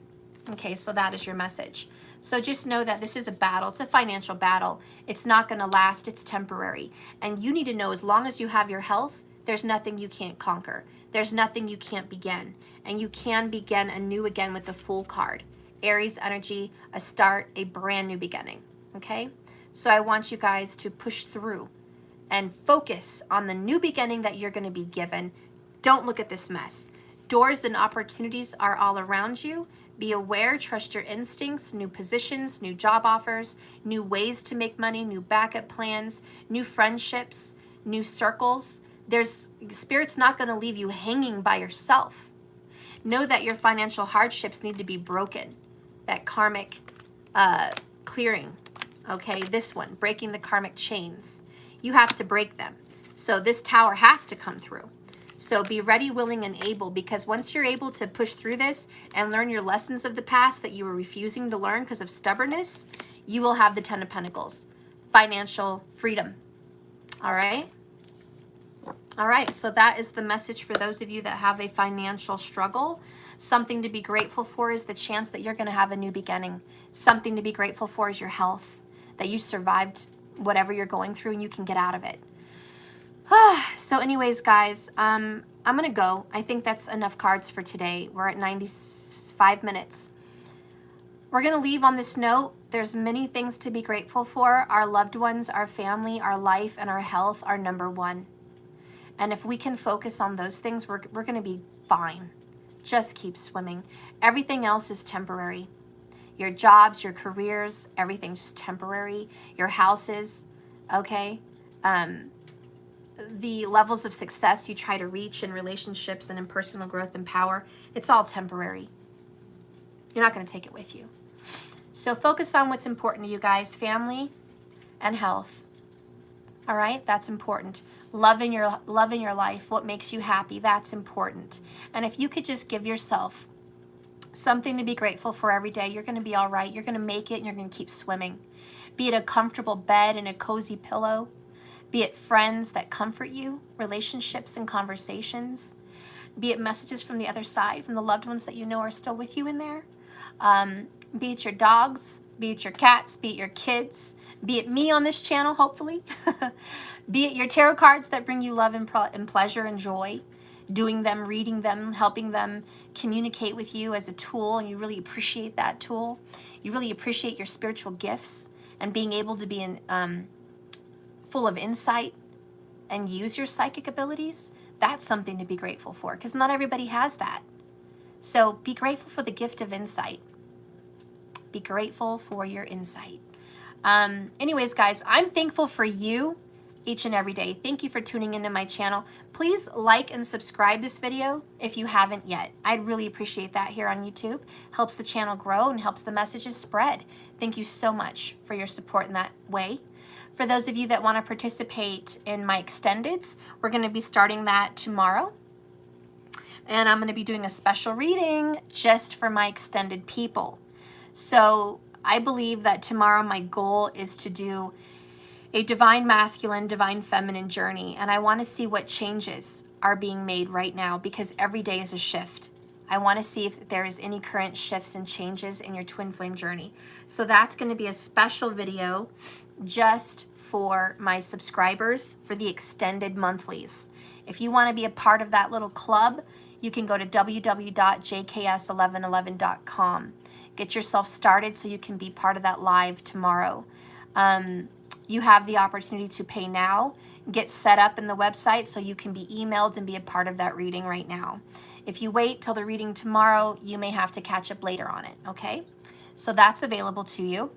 Okay, so that is your message. So just know that this is a battle. It's a financial battle. It's not going to last. It's temporary. And you need to know, as long as you have your health, there's nothing you can't conquer. There's nothing you can't begin. And you can begin anew again with the Fool card. Aries energy, a start, a brand new beginning. Okay? So I want you guys to push through and focus on the new beginning that you're going to be given. Don't look at this mess. Doors and opportunities are all around you. Be aware, trust your instincts, new positions, new job offers, new ways to make money, new backup plans, new friendships, new circles. Spirit's not going to leave you hanging by yourself. Know that your financial hardships need to be broken. That karmic clearing. Okay, this one, breaking the karmic chains. You have to break them. So this tower has to come through. So be ready, willing, and able, because once you're able to push through this and learn your lessons of the past that you were refusing to learn because of stubbornness, you will have the Ten of Pentacles, financial freedom. All right? All right, so that is the message for those of you that have a financial struggle. Something to be grateful for is the chance that you're going to have a new beginning. Something to be grateful for is your health. that you survived whatever you're going through and you can get out of it. So anyways, guys, I'm going to go. I think that's enough cards for today. We're at 95 minutes. We're going to leave on this note. There's many things to be grateful for. Our loved ones, our family, our life, and our health are number one. And if we can focus on those things, we're going to be fine. Just keep swimming. Everything else is temporary. Your jobs, your careers, everything's temporary. Your houses, okay? The levels of success you try to reach in relationships and in personal growth and power, it's all temporary. You're not going to take it with you. So focus on what's important to you guys, family and health. All right, that's important. Loving your life, what makes you happy, that's important. And if you could just give yourself something to be grateful for every day, you're going to be all right. You're going to make it and you're going to keep swimming. Be it a comfortable bed and a cozy pillow, be it friends that comfort you, relationships and conversations, be it messages from the other side, from the loved ones that you know are still with you in there, be it your dogs, be it your cats, be it your kids, be it me on this channel, hopefully, be it your tarot cards that bring you love and pleasure and joy, doing them, reading them, helping them communicate with you as a tool, and you really appreciate that tool. You really appreciate your spiritual gifts and being able to be full of insight and use your psychic abilities. That's something to be grateful for, because not everybody has that. So be grateful for the gift of insight. Be grateful for your insight. Anyways, guys, I'm thankful for you each and every day. Thank you for tuning into my channel. Please like and subscribe this video if you haven't yet. I'd really appreciate that here on YouTube. Helps the channel grow and helps the messages spread. Thank you so much for your support in that way. For those of you that want to participate in my extendeds, we're going to be starting that tomorrow. And I'm going to be doing a special reading just for my extended people. So I believe that tomorrow my goal is to do a divine masculine, divine feminine journey. And I want to see what changes are being made right now, because every day is a shift. I want to see if there is any current shifts and changes in your twin flame journey. So that's going to be a special video just for my subscribers for the extended monthlies. If you want to be a part of that little club, you can go to www.jks1111.com. Get yourself started so you can be part of that live tomorrow. You have the opportunity to pay now, get set up in the website so you can be emailed and be a part of that reading right now. If you wait till the reading tomorrow, you may have to catch up later on it, okay? So that's available to you.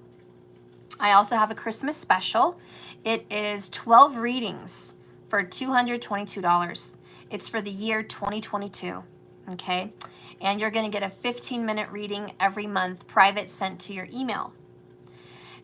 I also have a Christmas special. It is 12 readings for $222. It's for the year 2022, okay? And you're going to get a 15-minute reading every month, private, sent to your email.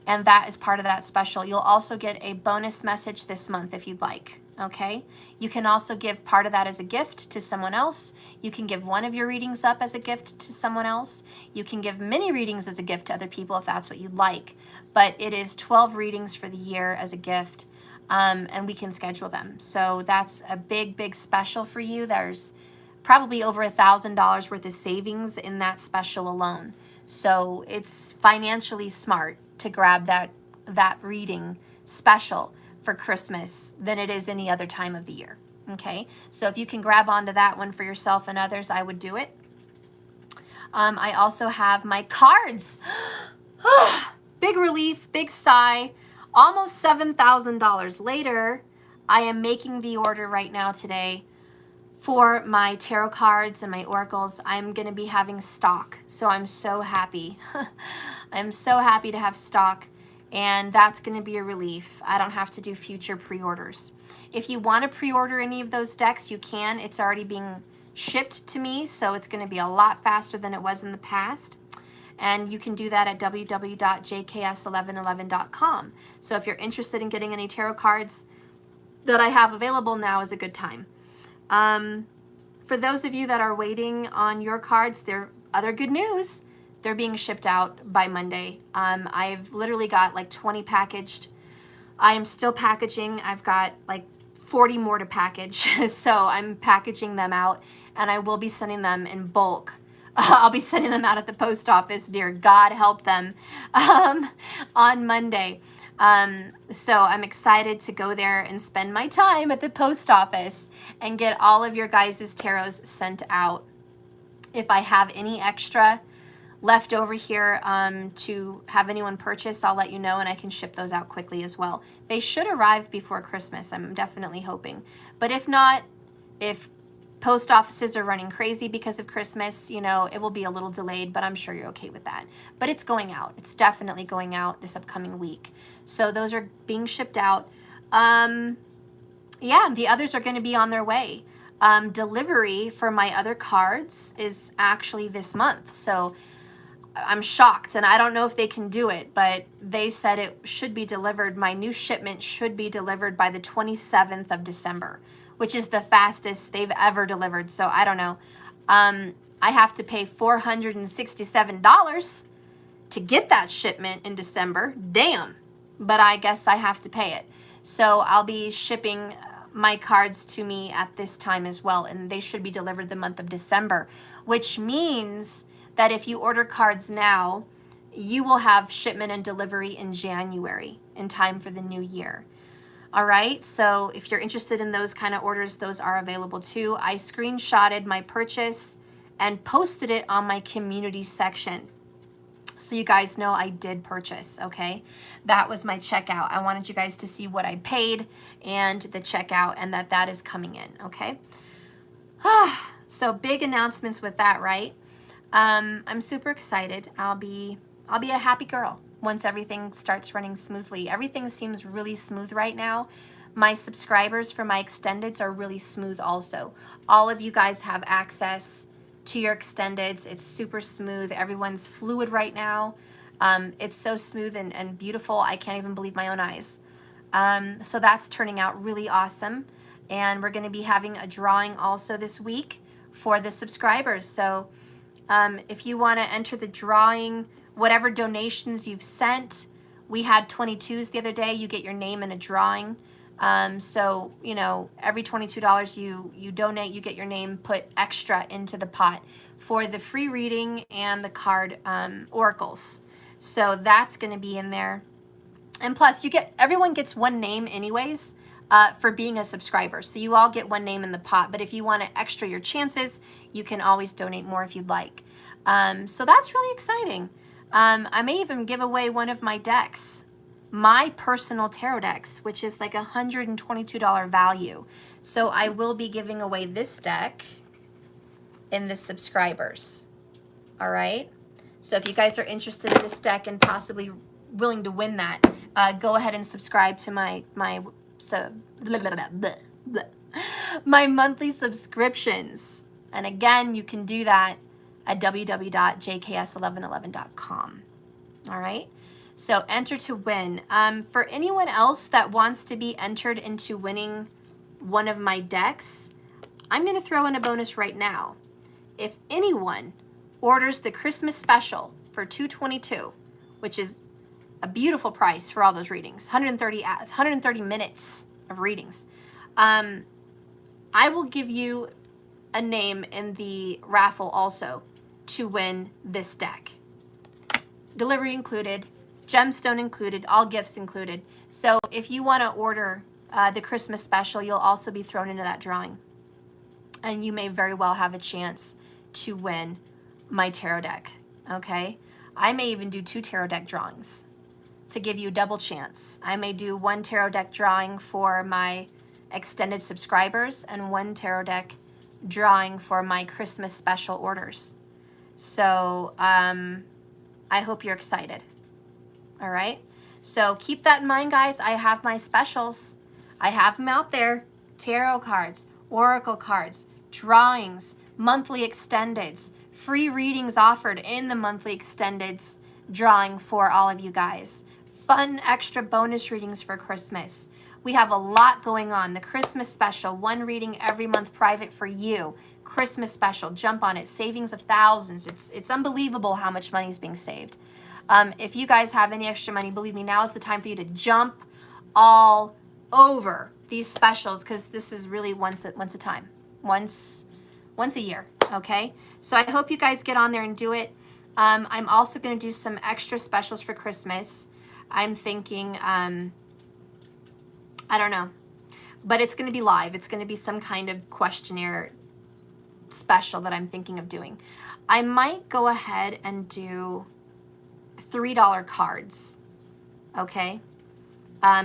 And that is part of that special. You'll also get a bonus message this month if you'd like, okay? You can also give part of that as a gift to someone else. You can give one of your readings up as a gift to someone else. You can give many readings as a gift to other people if that's what you'd like. But it is 12 readings for the year as a gift, and we can schedule them. So that's a big, big special for you. There's probably over $1,000 worth of savings in that special alone. So it's financially smart to grab that reading special for Christmas than it is any other time of the year. Okay, so if you can grab onto that one for yourself and others, I would do it. I also have my cards. Big relief, big sigh. Almost $7,000 later, I am making the order right now today for my tarot cards and my oracles. I'm going to be having stock, so I'm so happy. I'm so happy to have stock, and that's going to be a relief. I don't have to do future pre-orders. If you want to pre-order any of those decks, you can. It's already being shipped to me, so it's going to be a lot faster than it was in the past. And you can do that at www.jks1111.com. So if you're interested in getting any tarot cards that I have available, now is a good time. For those of you that are waiting on your cards, there other good news. They're being shipped out by Monday. I've literally got like 20 packaged. I am still packaging. I've got like 40 more to package. So I'm packaging them out, and I will be sending them in bulk I'll be sending them out at the post office, dear God help them, on Monday. So I'm excited to go there and spend my time at the post office and get all of your guys' tarots sent out. If I have any extra left over here to have anyone purchase, I'll let you know, and I can ship those out quickly as well. They should arrive before Christmas. I'm definitely hoping. But if not, if post offices are running crazy because of Christmas, you know, it will be a little delayed, but I'm sure you're okay with that. But it's going out. It's definitely going out this upcoming week. So those are being shipped out. Yeah, the others are going to be on their way. Delivery for my other cards is actually this month. So I'm shocked, and I don't know if they can do it, but they said it should be delivered. My new shipment should be delivered by the 27th of December, which is the fastest they've ever delivered. So I don't know. I have to pay $467 to get that shipment in December. Damn. But I guess I have to pay it. So I'll be shipping my cards to me at this time as well, and they should be delivered the month of December, which means that if you order cards now, you will have shipment and delivery in January in time for the new year. All right, so if you're interested in those kind of orders, those are available too. I screenshotted my purchase and posted it on my community section, so you guys know I did purchase, okay? That was my checkout. I wanted you guys to see what I paid and the checkout, and that is coming in, okay? So big announcements with that, right? I'm super excited. I'll be a happy girl once everything starts running smoothly. Everything seems really smooth right now. My subscribers for my extendeds are really smooth also. All of you guys have access to your extendeds. It's super smooth. Everyone's fluid right now. It's so smooth and beautiful. I can't even believe my own eyes. So that's turning out really awesome. And we're going to be having a drawing also this week for the subscribers. So if you want to enter the drawing, whatever donations you've sent, we had 22s the other day. You get your name in a drawing. So, you know, every $22 you donate, you get your name put extra into the pot for the free reading and the card oracles. So that's going to be in there. And plus, everyone gets one name anyways for being a subscriber. So you all get one name in the pot. But if you want to extra your chances, you can always donate more if you'd like. So that's really exciting. I may even give away one of my decks, my personal tarot decks, which is like $122 value. So I will be giving away this deck in the subscribers. All right. So if you guys are interested in this deck and possibly willing to win that, go ahead and subscribe to my monthly subscriptions. And again, you can do that at www.jks1111.com. All right. So enter to win. For anyone else that wants to be entered into winning one of my decks, I'm going to throw in a bonus right now. If anyone orders the Christmas special for $222, which is a beautiful price for all those readings, 130 minutes of readings, I will give you a name in the raffle also to win this deck. Delivery included, gemstone included, all gifts included. So if you want to order the Christmas special, you'll also be thrown into that drawing. And you may very well have a chance to win my tarot deck, okay? I may even do 2 tarot deck drawings to give you a double chance. I may do 1 tarot deck drawing for my extended subscribers and 1 tarot deck drawing for my Christmas special orders. So I hope you're excited. All right. So keep that in mind, guys. I have my specials. I have them out there. Tarot cards, oracle cards, drawings, monthly extendeds, free readings offered in the monthly extendeds drawing for all of you guys. Fun extra bonus readings for Christmas. We have a lot going on. The Christmas special, 1 reading every month private for you. Christmas special, jump on it. Savings of thousands. It's unbelievable how much money is being saved. If you guys have any extra money, believe me, now is the time for you to jump all over these specials, because this is really once a time, once a year, okay? So I hope you guys get on there and do it. I'm also going to do some extra specials for Christmas. I'm thinking, I don't know, but it's going to be live. It's going to be some kind of questionnaire special that I'm thinking of doing. I might go ahead and do $3 cards, okay,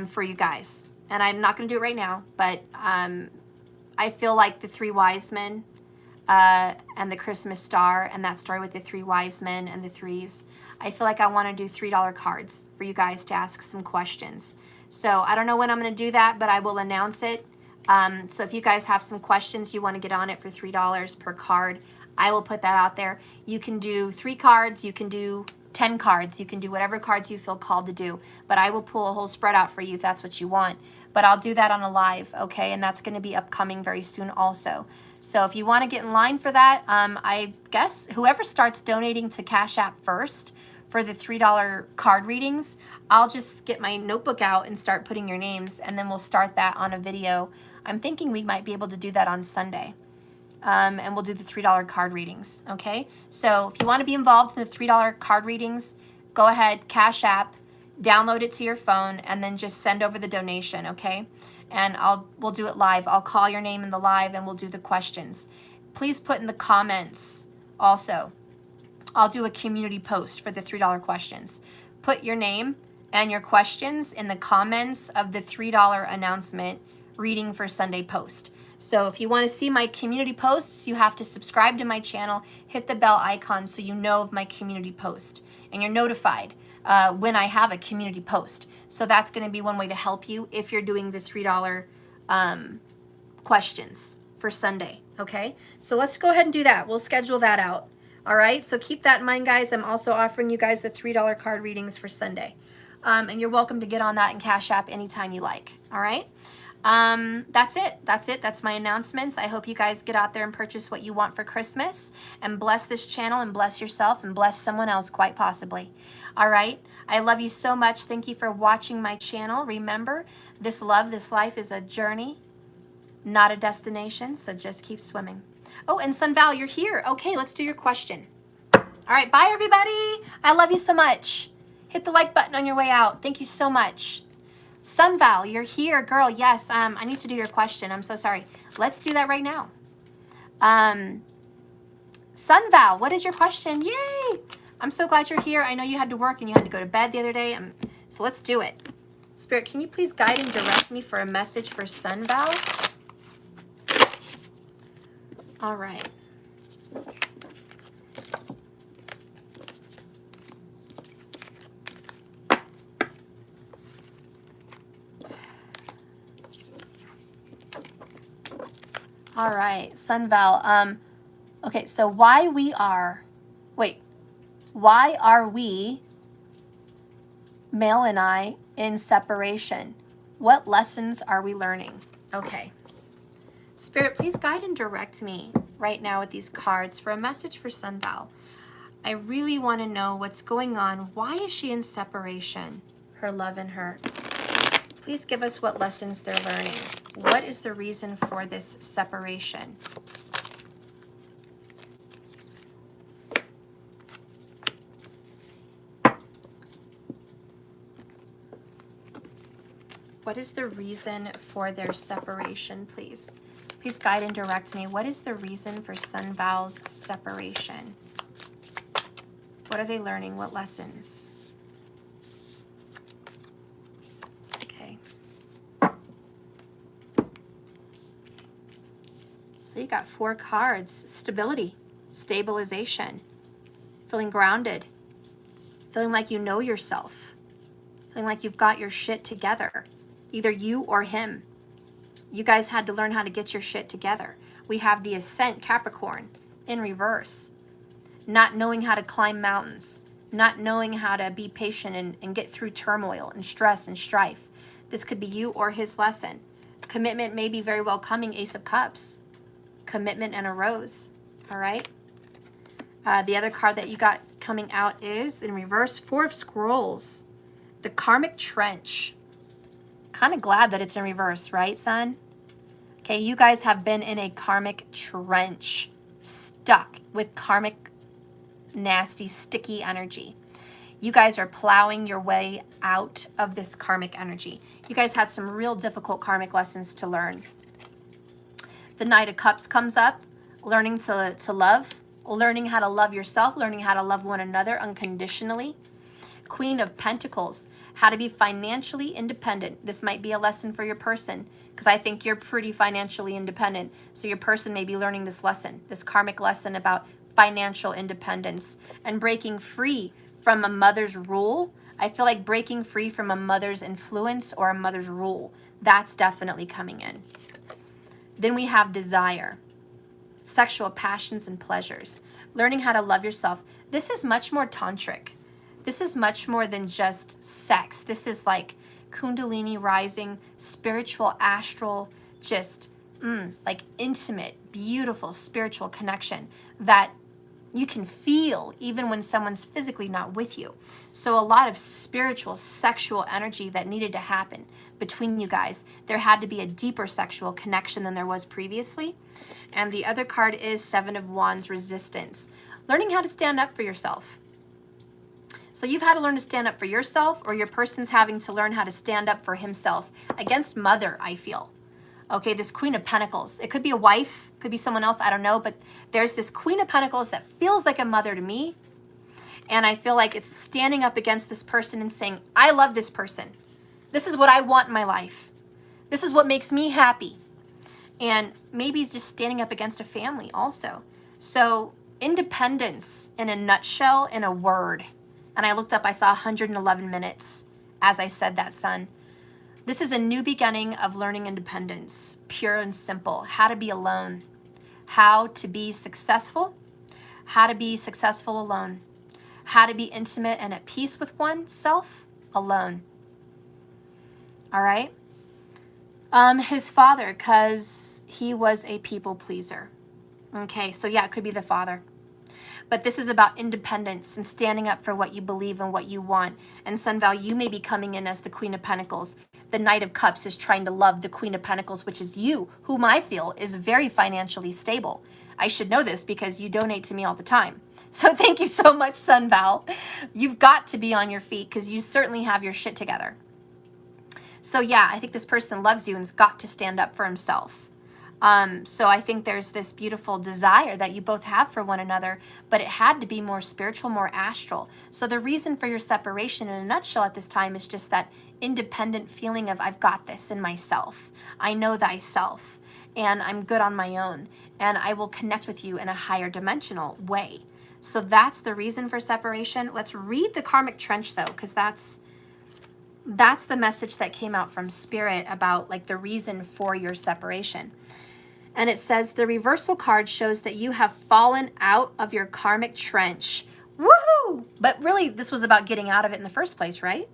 for you guys. And I'm not going to do it right now, but I feel like the 3 wise men and the Christmas star and that story with the 3 wise men and the threes, I feel like I want to do $3 cards for you guys to ask some questions. So I don't know when I'm going to do that, but I will announce it. So if you guys have some questions, you want to get on it for $3 per card, I will put that out there. You can do 3 cards, you can do 10 cards, you can do whatever cards you feel called to do, but I will pull a whole spread out for you if that's what you want. But I'll do that on a live, okay? And that's going to be upcoming very soon also. So if you want to get in line for that, I guess whoever starts donating to Cash App first for the $3 card readings, I'll just get my notebook out and start putting your names, and then we'll start that on a video. I'm thinking we might be able to do that on Sunday. And we'll do the $3 card readings, okay? So if you want to be involved in the $3 card readings, go ahead, Cash App, download it to your phone, and then just send over the donation, okay? And we'll do it live. I'll call your name in the live, and we'll do the questions. Please put in the comments also. I'll do a community post for the $3 questions. Put your name and your questions in the comments of the $3 announcement reading for Sunday post. So if you want to see my community posts, you have to subscribe to my channel, hit the bell icon so you know of my community post, and you're notified when I have a community post. So that's going to be one way to help you if you're doing the $3 questions for Sunday, okay? So let's go ahead and do that. We'll schedule that out, all right? So keep that in mind, guys. I'm also offering you guys the $3 card readings for Sunday. And you're welcome to get on that and Cash App anytime you like, all right? That's it. That's my announcements. I hope you guys get out there and purchase what you want for Christmas and bless this channel and bless yourself and bless someone else quite possibly. All right. I love you so much. Thank you for watching my channel. Remember, this love, this life is a journey, not a destination. So just keep swimming. Oh, and Sunval, you're here. Okay, let's do your question. All right. Bye, everybody. I love you so much. Hit the like button on your way out. Thank you so much. Sunval, you're here, girl. Yes, I need to do your question. I'm so sorry. Let's do that right now. Sunval, what is your question? Yay! I'm so glad you're here. I know you had to work and you had to go to bed the other day. So let's do it. Spirit, can you please guide and direct me for a message for Sunval? All right. All right, Sunval. Okay, so why are we, Mel and I, in separation? What lessons are we learning? Okay. Spirit, please guide and direct me right now with these cards for a message for Sunval. I really want to know what's going on. Why is she in separation? Her love and her. Please give us what lessons they're learning. What is the reason for this separation? What is the reason for their separation, please? Please guide and direct me. What is the reason for Sunval's separation? What are they learning? What lessons? Okay. So you got 4 cards. Stability, stabilization, feeling grounded, feeling like you know yourself, feeling like you've got your shit together. Either you or him. You guys had to learn how to get your shit together. We have the Ascent Capricorn in reverse. Not knowing how to climb mountains. Not knowing how to be patient and get through turmoil and stress and strife. This could be you or his lesson. Commitment may be very well coming. Ace of Cups. Commitment and a rose. All right. The other card that you got coming out is in reverse. 4 of Scrolls. The Karmic Trench. Kind of glad that it's in reverse, right, son? Okay, you guys have been in a karmic trench stuck with karmic, nasty, sticky energy. You guys are plowing your way out of this karmic energy. You guys had some real difficult karmic lessons to learn. The Knight of Cups comes up, learning to love, learning how to love yourself, learning how to love one another unconditionally. Queen of Pentacles, how to be financially independent. This might be a lesson for your person, because I think you're pretty financially independent. So your person may be learning this lesson, this karmic lesson about financial independence and breaking free from a mother's rule. I feel like breaking free from a mother's influence or a mother's rule. That's definitely coming in. Then we have desire, sexual passions and pleasures, learning how to love yourself. This is much more tantric. This is much more than just sex. This is like Kundalini rising, spiritual, astral, just like intimate, beautiful spiritual connection that you can feel even when someone's physically not with you. So a lot of spiritual, sexual energy that needed to happen between you guys. There had to be a deeper sexual connection than there was previously. And the other card is Seven of Wands, resistance. Learning how to stand up for yourself. So you've had to learn to stand up for yourself, or your person's having to learn how to stand up for himself against mother, I feel. Okay, this Queen of Pentacles. It could be a wife, could be someone else, I don't know, but there's this Queen of Pentacles that feels like a mother to me. And I feel like it's standing up against this person and saying, I love this person. This is what I want in my life. This is what makes me happy. And maybe he's just standing up against a family also. So independence in a nutshell, in a word. And I looked up, I saw 111 minutes as I said that, son. This is a new beginning of learning independence, pure and simple. How to be alone, how to be successful alone, how to be intimate and at peace with oneself alone. All right. His father, because he was a people pleaser. Okay, so yeah, it could be the father. But this is about independence and standing up for what you believe and what you want. And Sunval, you may be coming in as the Queen of Pentacles. The Knight of Cups is trying to love the Queen of Pentacles, which is you, whom I feel is very financially stable. I should know this because you donate to me all the time. So thank you so much, Sunval. You've got to be on your feet because you certainly have your shit together. So yeah, I think this person loves you and's got to stand up for himself. So I think there's this beautiful desire that you both have for one another, but it had to be more spiritual, more astral. So the reason for your separation in a nutshell at this time is just that independent feeling of I've got this in myself. I know thyself and I'm good on my own and I will connect with you in a higher dimensional way. So that's the reason for separation. Let's read the karmic trench though, because that's the message that came out from Spirit about like the reason for your separation. And it says the reversal card shows that you have fallen out of your karmic trench. Woohoo! But really, this was about getting out of it in the first place, right?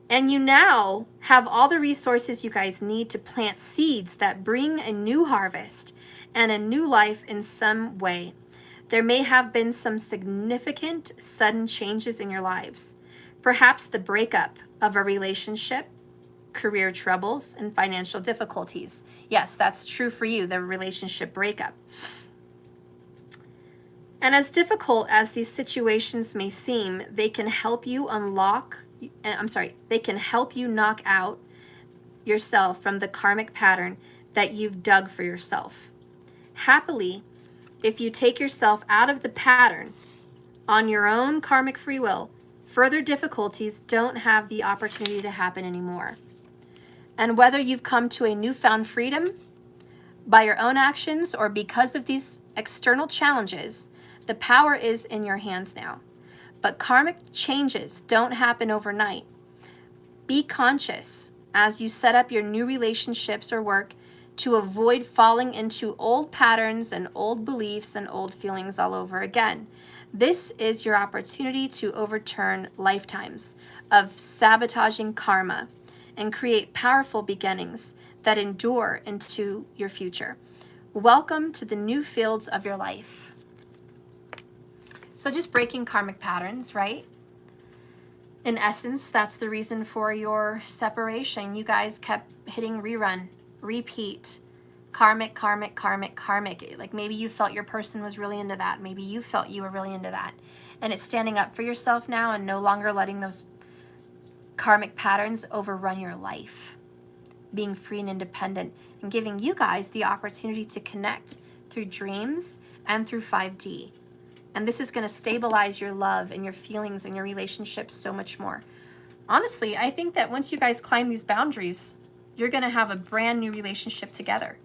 And you now have all the resources you guys need to plant seeds that bring a new harvest and a new life in some way. There may have been some significant sudden changes in your lives. Perhaps the breakup of a relationship, career troubles, and financial difficulties. Yes, that's true for you, the relationship breakup. And as difficult as these situations may seem, they can help you they can help you knock out yourself from the karmic pattern that you've dug for yourself. Happily, if you take yourself out of the pattern on your own karmic free will, further difficulties don't have the opportunity to happen anymore. And whether you've come to a newfound freedom by your own actions or because of these external challenges, the power is in your hands now. But karmic changes don't happen overnight. Be conscious as you set up your new relationships or work to avoid falling into old patterns and old beliefs and old feelings all over again. This is your opportunity to overturn lifetimes of sabotaging karma and create powerful beginnings that endure into your future. Welcome to the new fields of your life. So just breaking karmic patterns, right? In essence, that's the reason for your separation. You guys kept hitting rerun, repeat, Karmic, karmic, karmic, karmic. Like maybe you felt your person was really into that. Maybe you felt you were really into that. And it's standing up for yourself now and no longer letting those karmic patterns overrun your life. Being free and independent and giving you guys the opportunity to connect through dreams and through 5D. And this is going to stabilize your love and your feelings and your relationships so much more. Honestly, I think that once you guys climb these boundaries, you're going to have a brand new relationship together.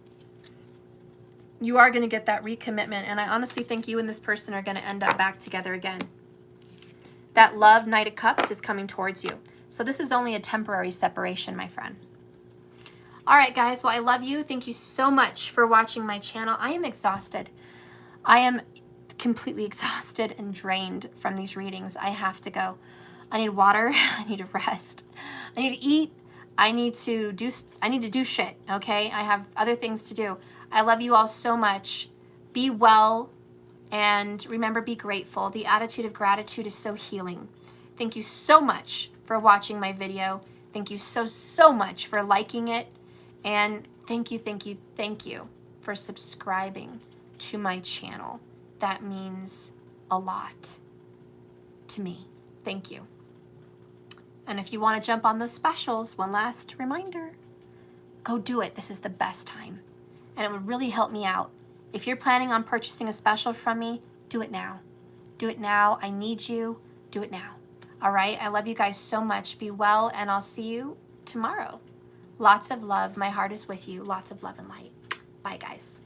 You are going to get that recommitment, and I honestly think you and this person are going to end up back together again. That love, Knight of Cups, is coming towards you. So this is only a temporary separation, my friend. All right, guys. Well, I love you. Thank you so much for watching my channel. I am exhausted. I am completely exhausted and drained from these readings. I have to go. I need water. I need to rest. I need to eat. I need to do shit, okay? I have other things to do. I love you all so much. Be well, and remember, be grateful. The attitude of gratitude is so healing. Thank you so much for watching my video. Thank you so much for liking it. And thank you for subscribing to my channel. That means a lot to me. Thank you. And if you want to jump on those specials, one last reminder, go do it. This is the best time. And it would really help me out. If you're planning on purchasing a special from me, do it now. Do it now. I need you. Do it now. All right? I love you guys so much. Be well, and I'll see you tomorrow. Lots of love. My heart is with you. Lots of love and light. Bye, guys.